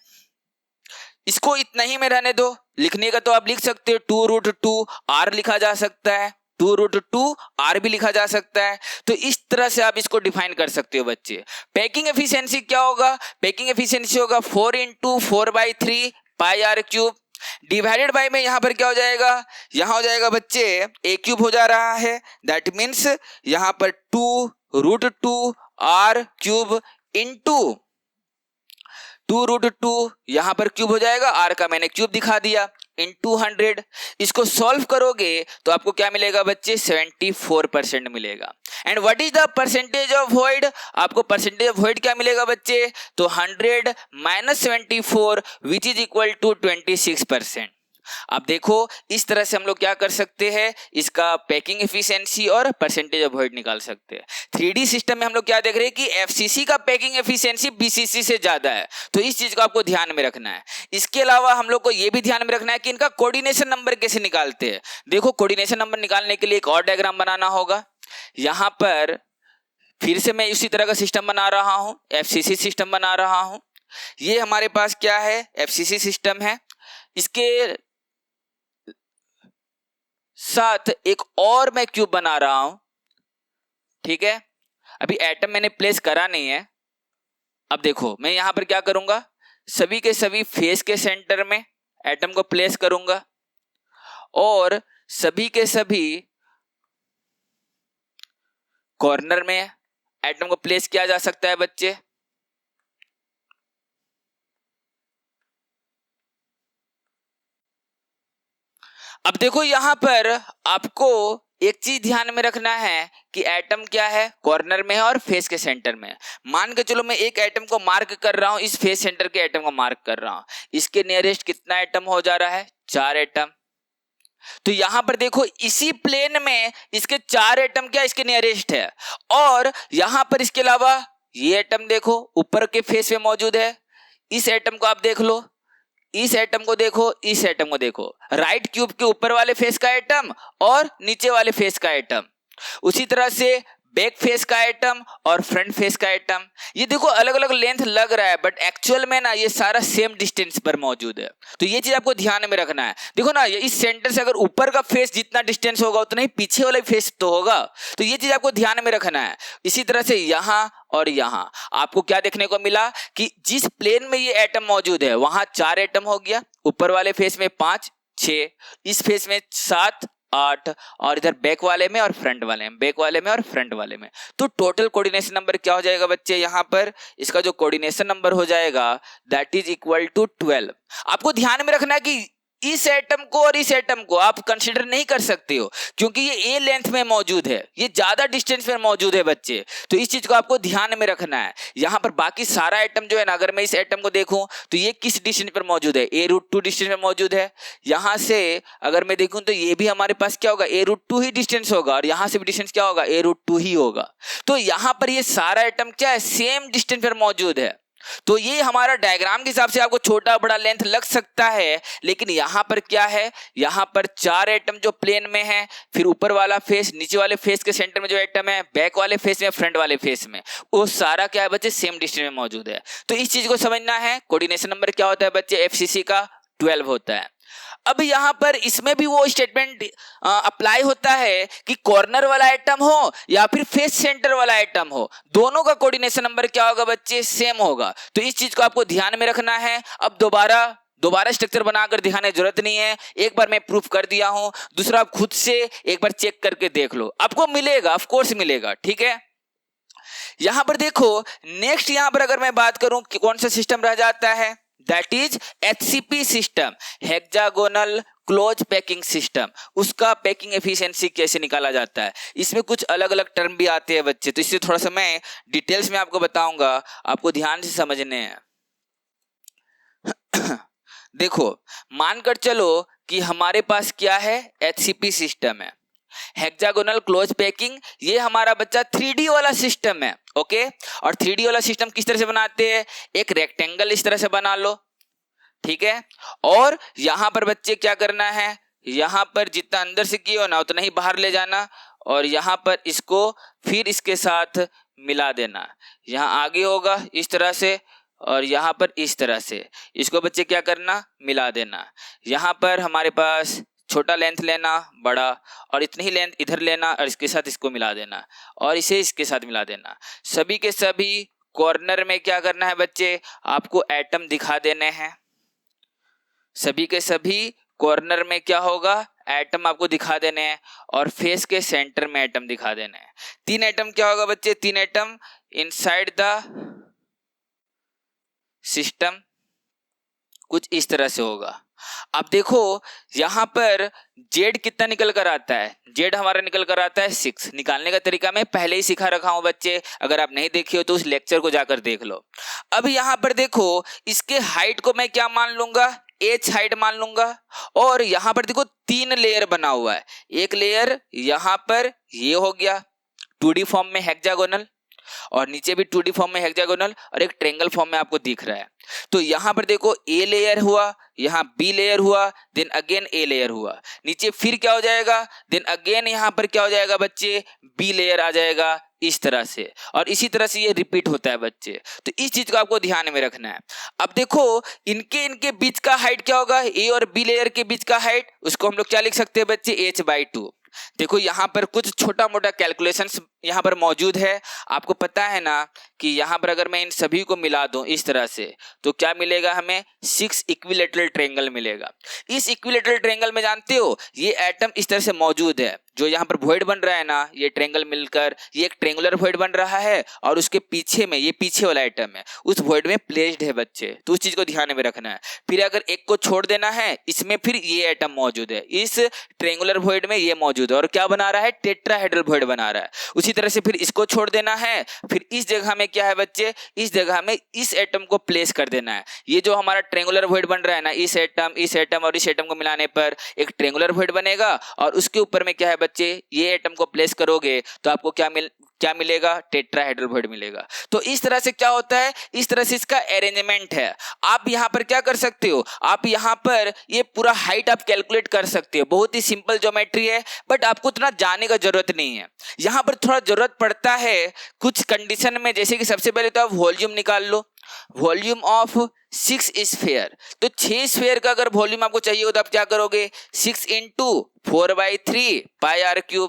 इसको इतना ही में रहने दो, लिखने का तो आप लिख सकते हो 2√2R लिखा जा सकता है, 2√2R भी लिखा जा सकता है। तो इस तरह से आप इसको डिफाइन कर सकते हो बच्चे। पैकिंग एफिशिएंसी क्या होगा, पैकिंग एफिशिएंसी होगा 4 × 4/3 πr³ डिवाइडेड बाय में यहां पर क्या हो जाएगा, यहां हो जाएगा बच्चे A³ हो जा रहा है, दैट मीन्स यहां पर 2√2R³ इंटू 2√2 यहां पर क्यूब हो जाएगा, R का मैंने क्यूब दिखा दिया, इंटू 100। इसको सॉल्व करोगे तो आपको क्या मिलेगा बच्चे, 74% मिलेगा। And what is the percentage of void, आपको परसेंटेज ऑफ वॉइड क्या मिलेगा बच्चे, तो 100 - 74 विच इज इक्वल टू 26%। अब देखो इस तरह से हम लोग क्या कर सकते हैं, इसका पैकिंग एफिशिएंसी और परसेंटेज ऑफ वॉइड निकाल सकते हैं। 3D सिस्टम में हम लोग क्या देख रहे हैं कि एफसीसी का पैकिंग एफिशिएंसी बीसीसी से ज्यादा है, तो इस चीज को आपको ध्यान में रखना है। इसके अलावा हम लोग को यह भी ध्यान में रखना है कि इनका कोऑर्डिनेशन नंबर कैसे निकालते हैं। देखो कोऑर्डिनेशन नंबर निकालने के लिए एक और डायग्राम बनाना होगा। यहां पर फिर से मैं उसी तरह का सिस्टम बना रहा हूं, एफसीसी सिस्टम बना रहा हूं। ये हमारे पास क्या है, एफसीसी सिस्टम है। इसके साथ एक और मैं क्यूब बना रहा हूं, ठीक है। अभी एटम मैंने प्लेस करा नहीं है। अब देखो मैं यहां पर क्या करूंगा, सभी के सभी फेस के सेंटर में एटम को प्लेस करूंगा और सभी के सभी कॉर्नर में एटम को प्लेस किया जा सकता है बच्चे। अब देखो यहां पर आपको एक चीज ध्यान में रखना है कि एटम क्या है, कॉर्नर में है और फेस के सेंटर में है। मान के चलो मैं एक एटम को मार्क कर रहा हूं, इस फेस सेंटर के एटम को मार्क कर रहा हूं। इसके नियरेस्ट कितना एटम हो जा रहा है, 4 एटम। तो यहां पर देखो इसी प्लेन में इसके 4 एटम क्या इसके नियरेस्ट है, और यहां पर इसके अलावा ये एटम देखो ऊपर के फेस में मौजूद है। इस एटम को आप देख लो, इस एटम को देखो, इस एटम को देखो, राइट क्यूब के ऊपर वाले फेस का एटम और नीचे वाले फेस का एटम। उसी तरह से बैक फेस का एटम और फ्रंट फेस का एटम। ये देखो अलग अलग लेंथ लग रहा है, बट एक्चुअल में ना ये सारा सेम डिस्टेंस पर मौजूद है। तो ये चीज आपको ध्यान में रखना है। देखो ना, ये इस सेंटर से अगर ऊपर का फेस जितना डिस्टेंस होगा उतना ही पीछे वाला फेस तो होगा। तो ये चीज आपको ध्यान में रखना है। इसी तरह से यहां और यहां आपको क्या देखने को मिला कि जिस प्लेन में ये एटम मौजूद है वहां 4 एटम हो गया, ऊपर वाले फेस में 5, 6, इस फेस में 7, 8 और इधर बैक वाले में और फ्रंट वाले में, बैक वाले में और फ्रंट वाले में। तो टोटल कोऑर्डिनेशन नंबर क्या हो जाएगा बच्चे, यहां पर इसका जो कोऑर्डिनेशन नंबर हो जाएगा दैट इज इक्वल टू 12। आपको ध्यान में रखना है कि इस एटम को और इस एटम को आप कंसीडर नहीं कर सकते हो क्योंकि ये ए लेंथ में मौजूद है, ये ज्यादा डिस्टेंस में मौजूद है बच्चे। तो इस चीज को आपको ध्यान में रखना है। यहां पर बाकी सारा एटम जो है ना, अगर मैं इस एटम को देखूं तो ये किस डिस्टेंस पर मौजूद है, a√2 डिस्टेंस में मौजूद है। यहां से अगर मैं देखूं तो ये भी हमारे पास क्या होगा, a√2 ही डिस्टेंस होगा, और यहां से भी डिस्टेंस क्या होगा, a√2 ही होगा। तो यहां पर ये सारा एटम क्या है, सेम डिस्टेंस पर मौजूद है। तो ये हमारा डायग्राम के हिसाब से आपको छोटा बड़ा लेंथ लग सकता है, लेकिन यहां पर क्या है, यहां पर 4 एटम जो प्लेन में है, फिर ऊपर वाला फेस, नीचे वाले फेस के सेंटर में जो एटम है, बैक वाले फेस में, फ्रंट वाले फेस में, वो सारा क्या है बच्चे, सेम डिस्टेंस में मौजूद है। तो इस चीज को समझना है। कोऑर्डिनेशन नंबर क्या होता है बच्चे, एफसीसी का 12 होता है। अब यहां पर इसमें भी वो स्टेटमेंट अप्लाई होता है कि कॉर्नर वाला आइटम हो या फिर फेस सेंटर वाला आइटम हो, दोनों का कोऑर्डिनेशन नंबर क्या होगा बच्चे, सेम होगा। तो इस चीज को आपको ध्यान में रखना है। अब दोबारा स्ट्रक्चर बनाकर दिखाने की जरूरत नहीं है, एक बार मैं प्रूफ कर दिया हूं। दूसरा आप खुद से एक बार चेक करके देख लो, आपको मिलेगा, ऑफ कोर्स मिलेगा, ठीक है। यहां पर देखो नेक्स्ट, यहां पर अगर मैं बात करूं कि कौन सा सिस्टम रह जाता है, that is HCP system, hexagonal close packing system. उसका पैकिंग एफिशिएंसी कैसे निकाला जाता है, इसमें कुछ अलग अलग टर्म भी आते हैं बच्चे, तो इससे थोड़ा सा मैं डिटेल्स में आपको बताऊंगा, आपको ध्यान से समझने हैं। देखो मानकर चलो कि हमारे पास क्या है, HCP सिस्टम है, हेक्सागोनल क्लोज पैकिंग। ये हमारा बच्चा 3D वाला सिस्टम है, ओके। और 3D वाला सिस्टम किस तरह से बनाते हैं, एक रेक्टेंगल इस तरह से बना लो, ठीक है। और यहां पर बच्चे क्या करना है, यहां पर जितना अंदर से किए हो ना उतना ही बाहर ले जाना, और यहां पर इसको फिर इसके साथ मिला देना। यहां आगे होगा इस तरह से और यहां पर इस तरह से, इसको बच्चे क्या करना, मिला देना। यहां पर हमारे पास छोटा लेंथ लेना, बड़ा, और इतनी ही लेंथ इधर लेना और इसके साथ इसको मिला देना, और इसे इसके साथ मिला देना। सभी के सभी कॉर्नर में क्या करना है बच्चे, आपको एटम दिखा देने हैं। सभी के सभी कॉर्नर में क्या होगा, एटम आपको दिखा देने हैं, और फेस के सेंटर में एटम दिखा देने हैं। 3 एटम क्या होगा बच्चे, 3 एटम इनसाइड द सिस्टम, कुछ इस तरह से होगा। अब देखो यहां पर जेड कितना निकल कर आता है, जेड हमारा निकल कर आता है 6। निकालने का तरीका मैं पहले ही सिखा रखा हूं बच्चे, अगर आप नहीं देखे हो तो उस लेक्चर को जाकर देख लो। अब यहां पर देखो इसके हाइट को मैं क्या मान लूंगा, h हाइट मान लूंगा, और यहां पर देखो 3 लेयर बना हुआ है। एक लेयर यहां पर ये हो गया 2D फॉर्म में हेक्सागोनल, और नीचे भी 2D फॉर्म में हेक्सागोनल, और एक ट्रायंगल फॉर्म में आपको दिख रहा है। तो यहां पर देखो ए लेयर हुआ, यहां बी लेयर हुआ, देन अगेन ए लेयर हुआ, नीचे फिर क्या हो जाएगा, देन अगेन यहां पर क्या हो जाएगा बच्चे, बी लेयर आ जाएगा, इस तरह से, और इसी तरह से ये रिपीट होता है बच्चे। तो इस चीज को आपको ध्यान में रखना है। अब देखो इनके बीच का हाइट क्या होगा, ए और बी लेयर के बीच का हाइट, उसको हम लोग क्या लिख सकते हैं बच्चे, h/2। देखो यहाँ पर कुछ छोटा मोटा कैलकुलेशंस यहाँ पर मौजूद है। आपको पता है ना कि यहाँ पर अगर मैं इन सभी को मिला दूं इस तरह से, तो क्या मिलेगा हमें, 6 इक्विलैटरल ट्रायंगल मिलेगा। इस इक्विलैटरल ट्रायंगल में जानते हो ये एटम इस तरह से मौजूद है, जो यहाँ पर वॉइड बन रहा है ना, ये ट्रायंगल मिलकर ये एक ट्रायंगुलर वॉइड बन रहा है, और उसके पीछे में ये पीछे वाला एटम है उस वॉइड में प्लेस्ड है बच्चे। तो उस चीज को ध्यान में रखना है। फिर अगर एक को छोड़ देना है, इसमें फिर ये एटम मौजूद है, इस ट्रायंगुलर वॉइड में ये मौजूद है, और क्या बना रहा है, टेट्राहेड्रल वॉइड बना रहा है। उसी तरह से फिर इसको छोड़ देना है, फिर इस जगह में क्या है बच्चे, इस जगह में इस एटम को प्लेस कर देना है। ये जो हमारा ट्रायंगुलर वॉइड बन रहा है ना, इस एटम और इस एटम को मिलाने पर एक ट्रायंगुलर वॉइड बनेगा, और उसके ऊपर में क्या है बच्चे, ये एटम को प्लेस करोगे तो आपको क्या मिलेगा, टेट्राहेड्रल वॉइड मिलेगा। तो इस तरह से क्या होता है, इस तरह से इसका अरेंजमेंट है। आप यहाँ पर क्या कर सकते हो, आप यहाँ पर ये पूरा हाइट आप कैलकुलेट कर सकते हो। बहुत ही सिंपल ज्योमेट्री है, बट आपको इतना जानने का जरूरत नहीं है। यहाँ पर थोड़ा जरूरत पड़ता है कुछ कंडीशन में, जैसे कि सबसे पहले तो आप वॉल्यूम निकाल लो, वॉल्यूम ऑफ 6 स्फीयर। तो 6 स्फीयर का अगर वॉल्यूम आपको चाहिए हो तो आप क्या करोगे, 6 × 4/3 πr³।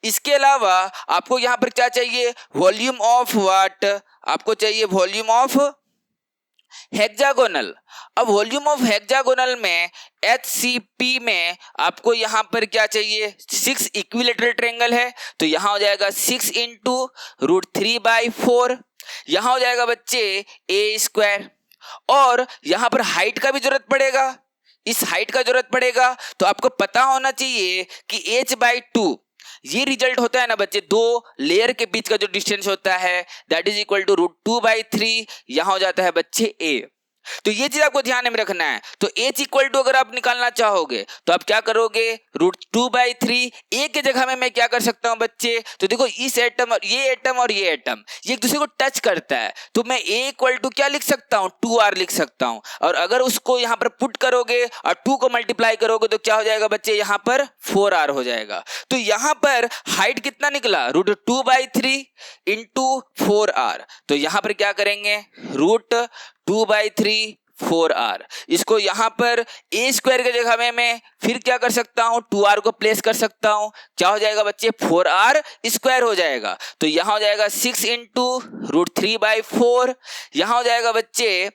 इसके अलावा आपको यहां पर क्या चाहिए, वॉल्यूम ऑफ व्हाट, आपको चाहिए वॉल्यूम ऑफ हेक्सागोनल। अब वॉल्यूम ऑफ हेक्सागोनल में HCP में आपको यहां पर क्या चाहिए, 6 इक्विलैटरल ट्रायंगल है, तो यहां हो जाएगा 6 × √3/4। यहां हो जाएगा बच्चे a², और यहां पर हाइट का भी जरूरत पड़ेगा, इस हाइट का जरूरत पड़ेगा। तो आपको पता होना चाहिए कि h/2 ये रिजल्ट होता है ना बच्चे, 2 लेयर के बीच का जो डिस्टेंस होता है दैट इज इक्वल टू √2/3। यहां हो जाता है बच्चे a। तो ये चीज आपको ध्यान में रखना है। तो h इक्वल टू अगर आप निकालना चाहोगे तो आप क्या करोगे, √2/3। a के जगह में मैं क्या कर सकता हूं बच्चे, तो देखो इस एटम और ये एटम ये एक दूसरे को टच करता है, तो मैं a इक्वल टू क्या लिख सकता हूं, 2r लिख सकता हूं। और अगर उसको यहां पर पुट करोगे और 2 को मल्टीप्लाई करोगे तो क्या हो जाएगा बच्चे, यहां पर 4r हो जाएगा। तो यहां पर हाइट कितना निकला, √2/3 × 4r। तो यहां पर क्या करेंगे, √2/3 4r। इसको यहां पर a² के जगह में मैं फिर क्या कर सकता हूं, 2r को प्लेस कर सकता हूं। क्या हो जाएगा बच्चे, 4r² हो जाएगा। तो यहां हो जाएगा 6 × √3/4। यहां हो जाएगा बच्चे,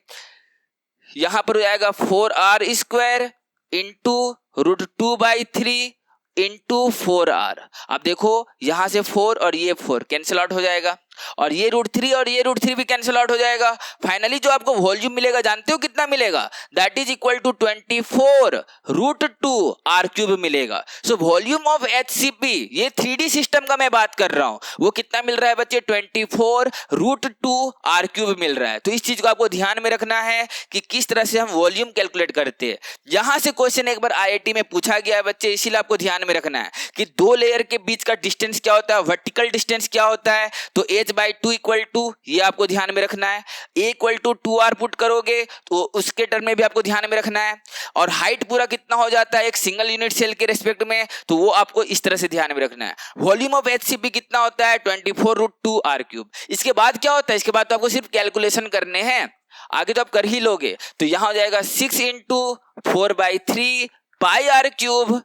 यहां पर हो जाएगा 4r² × √2/3 × 4r। अब देखो यहां से 4 और ये 4 कैंसिल आउट हो जाएगा, और ये √3 और ये √3 भी कैंसिल आउट हो जाएगा। फाइनली जो आपको वॉल्यूम मिलेगा जानते हो कितना मिलेगा, that is equal to 24 √2r³ मिलेगा। सो वॉल्यूम ऑफ HCP, ये 3D सिस्टम का मैं बात कर रहा हूं, वो कितना मिल रहा है बच्चे, 24 √2r³ मिल रहा है। तो इस चीज को आपको ध्यान में रखना है कि किस तरह से हम वॉल्यूम कैलकुलेट करते हैं। यहां से क्वेश्चन एक बार IIT में पूछा गया है बच्चे, इसीलिए आपको ध्यान में रखना है कि 2 लेयर के बीच का डिस्टेंस क्या होता है, वर्टिकल डिस्टेंस क्या होता है। तो h/2 इक्वल टू, ये आपको ध्यान में रखना है, a equal to 2r put करोगे तो उसके टर्म में भी आपको ध्यान में रखना है। और हाइट पूरा कितना हो जाता है एक सिंगल यूनिट सेल के रेस्पेक्ट में, तो वो आपको इस तरह से ध्यान में रखना है। वॉल्यूम ऑफ HCP कितना होता है, 24 √2r³। इसके बाद क्या होता है, इसके बाद तो आपको सिर्फ कैलकुलेशन करने हैं, आगे तो आप कर ही लोगे। तो यहां हो जाएगा 6 × 4/3 πr³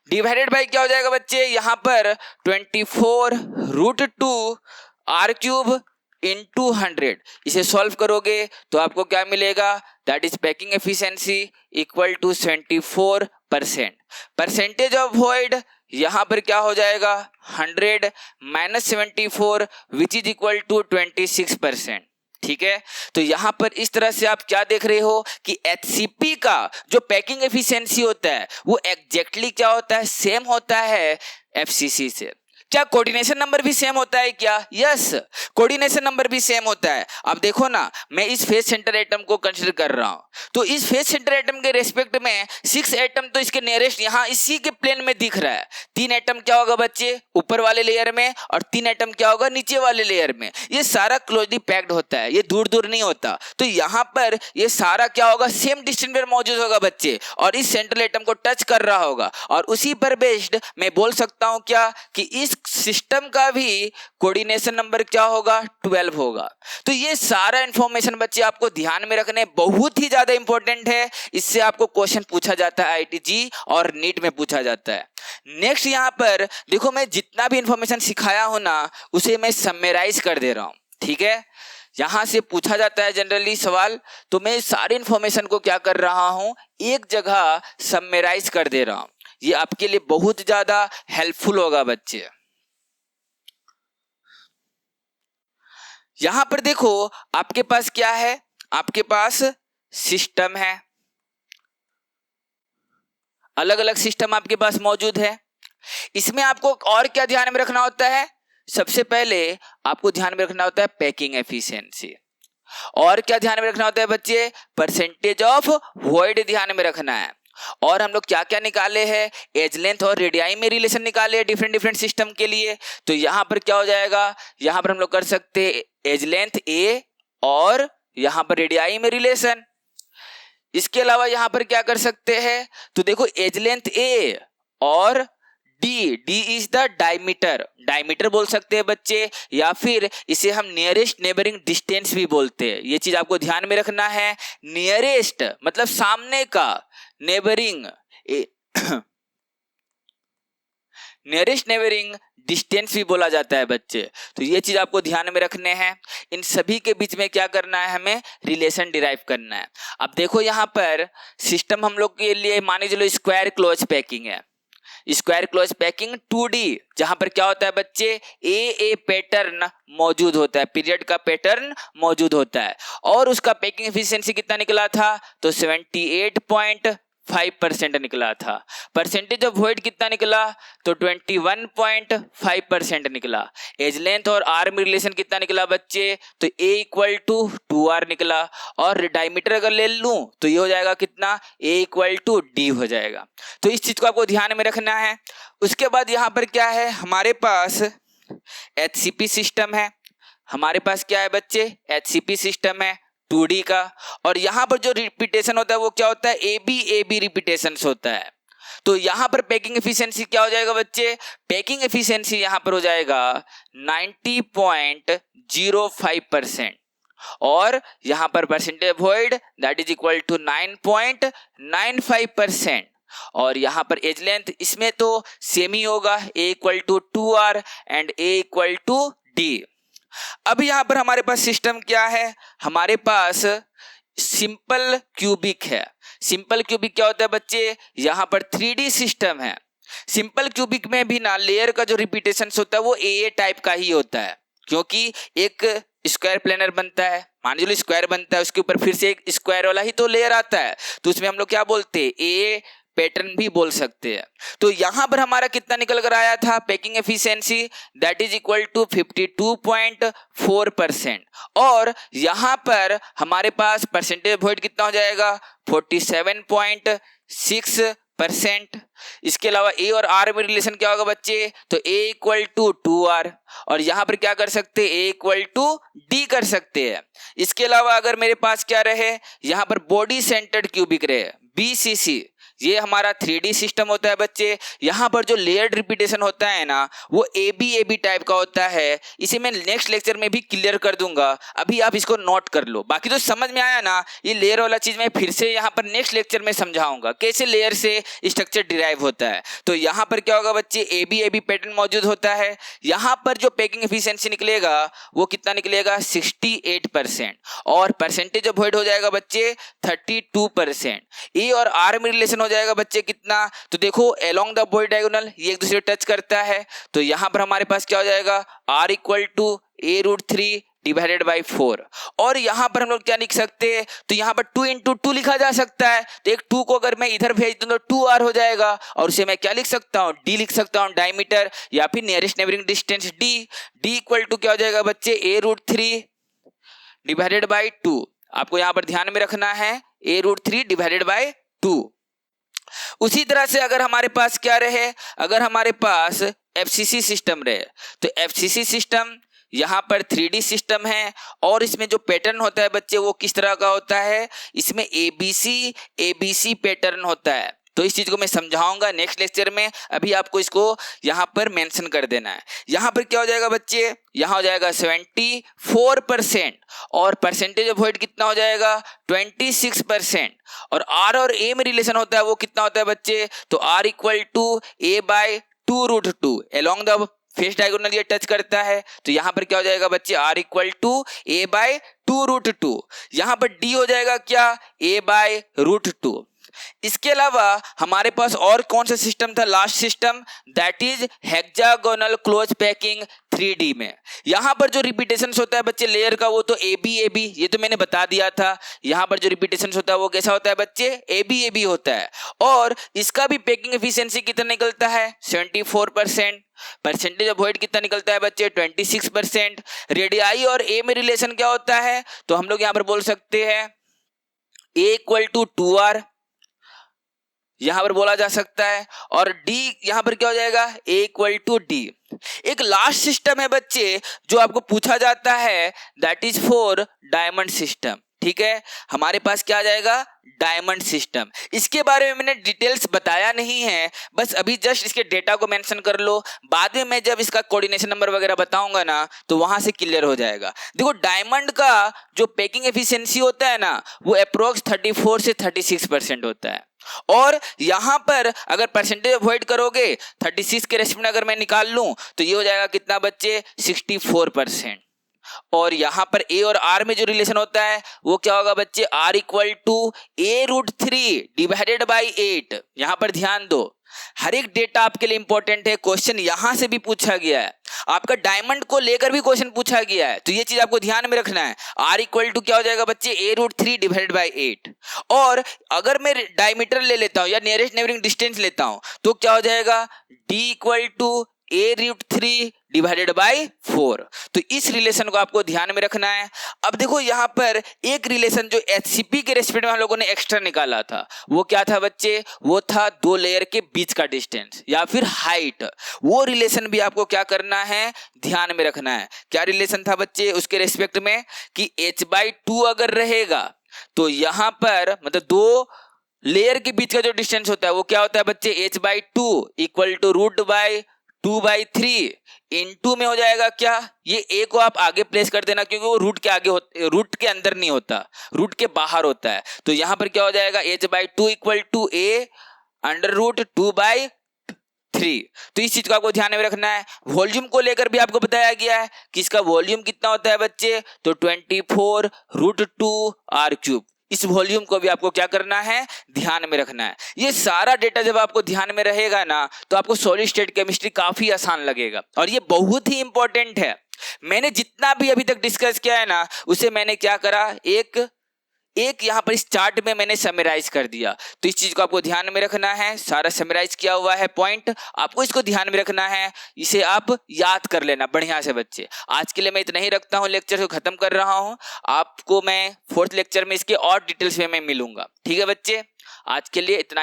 डिवाइडेड बाय क्या हो जाएगा बच्चे, यहां पर 24 √2r³ × 100। इसे सॉल्व करोगे तो आपको क्या मिलेगा, that is packing efficiency equal to 74%। Percentage of void यहां पर क्या हो जाएगा, 100 - 74 विच इज इक्वल टू 26%। ठीक है, तो यहां पर इस तरह से आप क्या देख रहे हो कि HCP का जो पैकिंग एफिशिएंसी होता है वो एग्जैक्टली क्या होता है, सेम होता है FCC से। क्या कोऑर्डिनेशन नंबर भी सेम होता है क्या, यस कोऑर्डिनेशन नंबर भी सेम होता है। अब देखो ना, मैं इस फेस सेंटर एटम को कंसीडर कर रहा हूं, तो इस फेस सेंटर एटम के रेस्पेक्ट में 6 एटम तो इसके नियरेस्ट यहां इसी के प्लेन में दिख रहा है। 3 एटम क्या होगा बच्चे, ऊपर वाले लेयर में, और 3 एटम क्या होगा नीचे वाले लेयर में। ये सारा क्लोजली पैक्ड होता है, ये दूर दूर नहीं होता। तो यहां पर ये सारा क्या होगा, सेम डिस्टेंस पर मौजूद होगा बच्चे, और इस सेंट्रल एटम को टच कर रहा होगा। और उसी पर बेस्ड मैं बोल सकता हूं क्या कि इस सिस्टम का भी कोऑर्डिनेशन नंबर क्या होगा, 12 होगा। तो ये सारा इंफॉर्मेशन बच्चे आपको ध्यान में रखने बहुत ही ज्यादा इंपॉर्टेंट है। इससे आपको क्वेश्चन पूछा जाता है आईआईटी और नीट में पूछा जाता है। नेक्स्ट यहाँ पर देखो, मैं जितना भी इंफॉर्मेशन सिखाया हूं ना उसे मैं समराइज कर दे रहा हूं, ठीक है। यहां से पूछा जाता है जनरली सवाल, तो मैं सारी इंफॉर्मेशन को क्या कर रहा हूं, एक जगह समराइज कर दे रहा हूं। ये आपके लिए बहुत ज्यादा हेल्पफुल होगा बच्चे। यहां पर देखो आपके पास क्या है, आपके पास सिस्टम है, अलग अलग सिस्टम आपके पास मौजूद है। इसमें आपको और क्या ध्यान में रखना होता है, सबसे पहले आपको ध्यान में रखना होता है पैकिंग एफिशिएंसी। और क्या ध्यान में रखना होता है बच्चे, परसेंटेज ऑफ वॉइड ध्यान में रखना है। और हम लोग क्या क्या निकाले हैं, एज लेंथ और रेडियाई में रिलेशन निकाले हैं डिफरेंट डिफरेंट सिस्टम के लिए। तो यहां पर क्या हो जाएगा, यहां पर हम लोग कर सकते हैं एज लेंथ ए और यहां पर रेडियाई में रिलेशन। इसके अलावा यहां पर क्या कर सकते हैं, तो देखो एज लेंथ ए और डी इज द डायमीटर बोल सकते हैं बच्चे, या फिर इसे हम नियरेस्ट नेबरिंग डिस्टेंस भी बोलते हैं। ये चीज आपको ध्यान में रखना है। नियरेस्ट मतलब सामने का, नेबरिंग नियरेस्ट नेबरिंग डिस्टेंस भी बोला जाता है बच्चे। तो ये चीज आपको ध्यान में रखने हैं। इन सभी के बीच में क्या करना है, हमें रिलेशन डिराइव करना है। अब देखो यहाँ पर सिस्टम हम लोग के लिए मान चलो स्क्वायर क्लोज पैकिंग है। स्क्वायर क्लोज पैकिंग 2D, जहां पर क्या होता है बच्चे, ए पैटर्न मौजूद होता है, पीरियड का पैटर्न मौजूद होता है। और उसका पैकिंग एफिशिएंसी कितना निकला था, तो 78.5% निकला था। परसेंटेज ऑफ वॉइड कितना निकला, तो 21.5% निकला। एज लेंथ और आर में रिलेशन कितना निकला बच्चे, तो A = 2R निकला। और डायमीटर अगर ले लूं तो ये हो जाएगा कितना, A = D हो जाएगा। तो इस चीज को आपको ध्यान में रखना है। उसके बाद यहाँ पर क्या है, हमारे पास HCP सिस्टम है। हमारे पास क्या है बच्चे, HCP सिस्टम है 2D का। और यहां पर जो रिपीटेशन होता है वो क्या होता है, AB रिपीटेशन होता है। तो यहां पर पैकिंग एफिशिएंसी क्या हो जाएगा बच्चे, पैकिंग एफिशिएंसी यहां पर हो जाएगा 90.05%। और यहां पर percentage void that is equal to 9.95%। और यहां पर एज लेंथ इसमें तो सेम ही होगा, A = 2R and A = D। अब यहां पर हमारे पास सिस्टम क्या है, हमारे पास सिंपल क्यूबिक है। सिंपल क्यूबिक क्या होता है बच्चे, यहां पर 3D सिस्टम है। सिंपल क्यूबिक में भी ना लेयर का जो रिपीटेशन होता है वो AA टाइप का ही होता है, क्योंकि एक स्क्वायर प्लेनर बनता है, मान लो स्क्वायर बनता है, उसके ऊपर फिर से एक स्क्वायर वाला ही तो लेयर आता है, तो उसमें हम लोग क्या बोलते हैं, AA पैटर्न भी बोल सकते हैं। तो यहां पर हमारा कितना निकल कर आया था packing efficiency, that is equal to 52.4%। और यहां पर हमारे पास परसेंटेज वॉइड कितना हो जाएगा, 47.6%। इसके अलावा A और R में रिलेशन क्या होगा बच्चे, तो A = 2R। और यहां पर क्या कर सकते हैं, A = D कर सकते हैं। इसके अलावा अगर मेरे पास क्या रहे, यहां पर बॉडी सेंटर्ड क्यूबिक रहे, BCC, ये हमारा 3D सिस्टम होता है बच्चे। यहां पर जो लेयर्ड रिपीटेशन होता है ना वो AB टाइप का होता है। इसे मैं नेक्स्ट लेक्चर में भी क्लियर कर दूंगा, अभी आप इसको नोट कर लो। बाकी तो समझ में आया ना, ये लेयर वाला चीज मैं फिर से यहाँ पर नेक्स्ट लेक्चर में समझाऊंगा कैसे लेयर से स्ट्रक्चर डिराइव होता है। तो यहाँ पर क्या होगा बच्चे, AB पैटर्न मौजूद होता है। यहाँ पर जो पैकिंग एफिशिएंसी निकलेगा वो कितना निकलेगा, 68%। और परसेंटेज ऑफ वॉइड हो जाएगा बच्चे 32%। A और R में रिलेशन हो जाएगा बच्चे कितना, तो देखो अलोंग द वॉइड डायगोनल ये एक दूसरे टच करता है। तो यहां पर हमारे पास क्या हो जाएगा, R = A√3 / 4। और यहां पर हम लोग क्या लिख सकते हैं, तो यहां पर 2 × 2 लिखा जा सकता है। तो एक 2 को अगर मैं इधर भेज दूं तो 2R हो जाएगा। और उसे मैं क्या लिख सकता हूं, D लिख सकता हूं, डायमीटर या फिर नियरेस्ट नेबरिंग डिस्टेंस D = क्या हो जाएगा बच्चे, A√3 / 2। आपको यहां पर ध्यान में रखना है, A√3 / 2। उसी तरह से अगर हमारे पास क्या रहे, अगर हमारे पास FCC सिस्टम रहे, तो FCC सिस्टम यहाँ पर 3D सिस्टम है। और इसमें जो पैटर्न होता है बच्चे वो किस तरह का होता है, इसमें ABC पैटर्न होता है। तो इस चीज को मैं समझाऊंगा नेक्स्ट लेक्चर में, अभी आपको इसको यहाँ पर मेंशन कर देना है। यहाँ पर क्या हो जाएगा बच्चे, यहाँ हो जाएगा 74% और परसेंटेज ऑफ वॉइड कितना हो जाएगा 26%। और आर और ए में रिलेशन होता है वो कितना होता है बच्चे, तो r equal to a by 2√2 along the face diagonal ये टच करता है। तो यहाँ पर क्या हो जाएगा बच्चे, r equal to a by 2√2। यहाँ पर डी हो जाएगा क्या, ए बाय √2। इसके अलावा हमारे पास और कौन सा सिस्टम था, last system, that is hexagonal close packing 3D में। यहां पर जो रिपीटेशन होता है बच्चे लेयर का वो तो AB ये तो मैंने बता दिया था। यहां पर जो रिपीटेशन होता है वो कैसा होता है बच्चे, AB होता है। और इसका भी पैकिंग एफिशिएंसी कितना निकलता है 74%। परसेंटेज ऑफ वॉइड कितना निकलता है बच्चे 26%। रेडियाई और ए में रिलेशन क्या होता है, तो हम लोग यहां पर बोल सकते हैं A इक्वल टू 2R यहां पर बोला जा सकता है। और D यहां पर क्या हो जाएगा, A इक्वल टू D। एक लास्ट सिस्टम है बच्चे जो आपको पूछा जाता है, that is for diamond system. ठीक है, हमारे पास क्या आ जाएगा, डायमंड सिस्टम। इसके बारे में मैंने डिटेल्स बताया नहीं है, बस अभी जस्ट इसके डेटा को मेंशन कर लो। बाद में मैं जब इसका कोऑर्डिनेशन नंबर वगैरह बताऊंगा ना तो वहां से क्लियर हो जाएगा। देखो डायमंड का जो पैकिंग एफिशिएंसी होता है ना वो अप्रोक्स 34 से 36% होता है। और यहां पर अगर परसेंटेज अवॉइड करोगे 36 के रेस्पेक्ट में अगर मैं निकाल लूं तो ये हो जाएगा कितना बच्चे 64%। और यहां पर ए और आर में जो रिलेशन होता है वो क्या होगा बच्चे, r equal to A√3 divided by 8। यहां पर ध्यान दो, हर एक डेटा आपके लिए इंपॉर्टेंट है। क्वेश्चन यहां से भी पूछा गया है, आपका डायमंड को लेकर भी क्वेश्चन पूछा गया है, तो ये चीज आपको ध्यान में रखना है। आर इक्वल टू क्या हो जाएगा बच्चे, A√3 डिवाइडेड बाई 8। और अगर मैं डायमीटर ले लेता हूं या नियरेस्ट नेबरिंग डिस्टेंस लेता हूं तो क्या हो जाएगा, d equal to A√3 divided by 4। तो इस रिलेशन को आपको ध्यान में रखना है। अब देखो यहां पर एक रिलेशन जो HCP के रेस्पेक्ट में हम लोगों ने एक्स्ट्रा निकाला था वो क्या था बच्चे, वो था दो लेयर के बीच का डिस्टेंस या फिर हाइट। वो रिलेशन भी आपको क्या करना है, ध्यान में रखना है। क्या रिलेशन था बच्चे उसके रेस्पेक्ट में कि h/2 अगर रहेगा तो यहां पर मतलब दो लेयर के बीच का जो डिस्टेंस होता है वो क्या होता है बच्चे, h/2 इक्वल टू √2/3 इनटू में हो जाएगा क्या, ये ए को आप आगे प्लेस कर देना क्योंकि वो रूट के आगे रूट के अंदर नहीं होता, रूट के बाहर होता है। तो यहां पर क्या हो जाएगा, h/2 इक्वल टू A√2/3। तो इस चीज को आपको ध्यान में रखना है। वॉल्यूम को लेकर भी आपको बताया गया है कि इसका वॉल्यूम कितना होता है बच्चे, तो 24√2r³। इस वॉल्यूम को भी आपको क्या करना है, ध्यान में रखना है। ये सारा डेटा जब आपको ध्यान में रहेगा ना तो आपको सॉलिड स्टेट केमिस्ट्री काफी आसान लगेगा और ये बहुत ही इंपॉर्टेंट है। मैंने जितना भी अभी तक डिस्कस किया है ना उसे मैंने क्या करा, एक यहाँ पर इस चार्ट में मैंने समराइज कर दिया। तो इस चीज को आपको ध्यान में रखना है, सारा समराइज किया हुआ है पॉइंट, आपको इसको ध्यान में रखना है, इसे आप याद कर लेना बढ़िया से बच्चे। आज के लिए मैं इतना ही रखता हूँ, लेक्चर को खत्म कर रहा हूँ। आपको मैं 4th लेक्चर में इसके और डिटेल्स में मैं मिलूंगा। ठीक है बच्चे, आज के लिए इतना।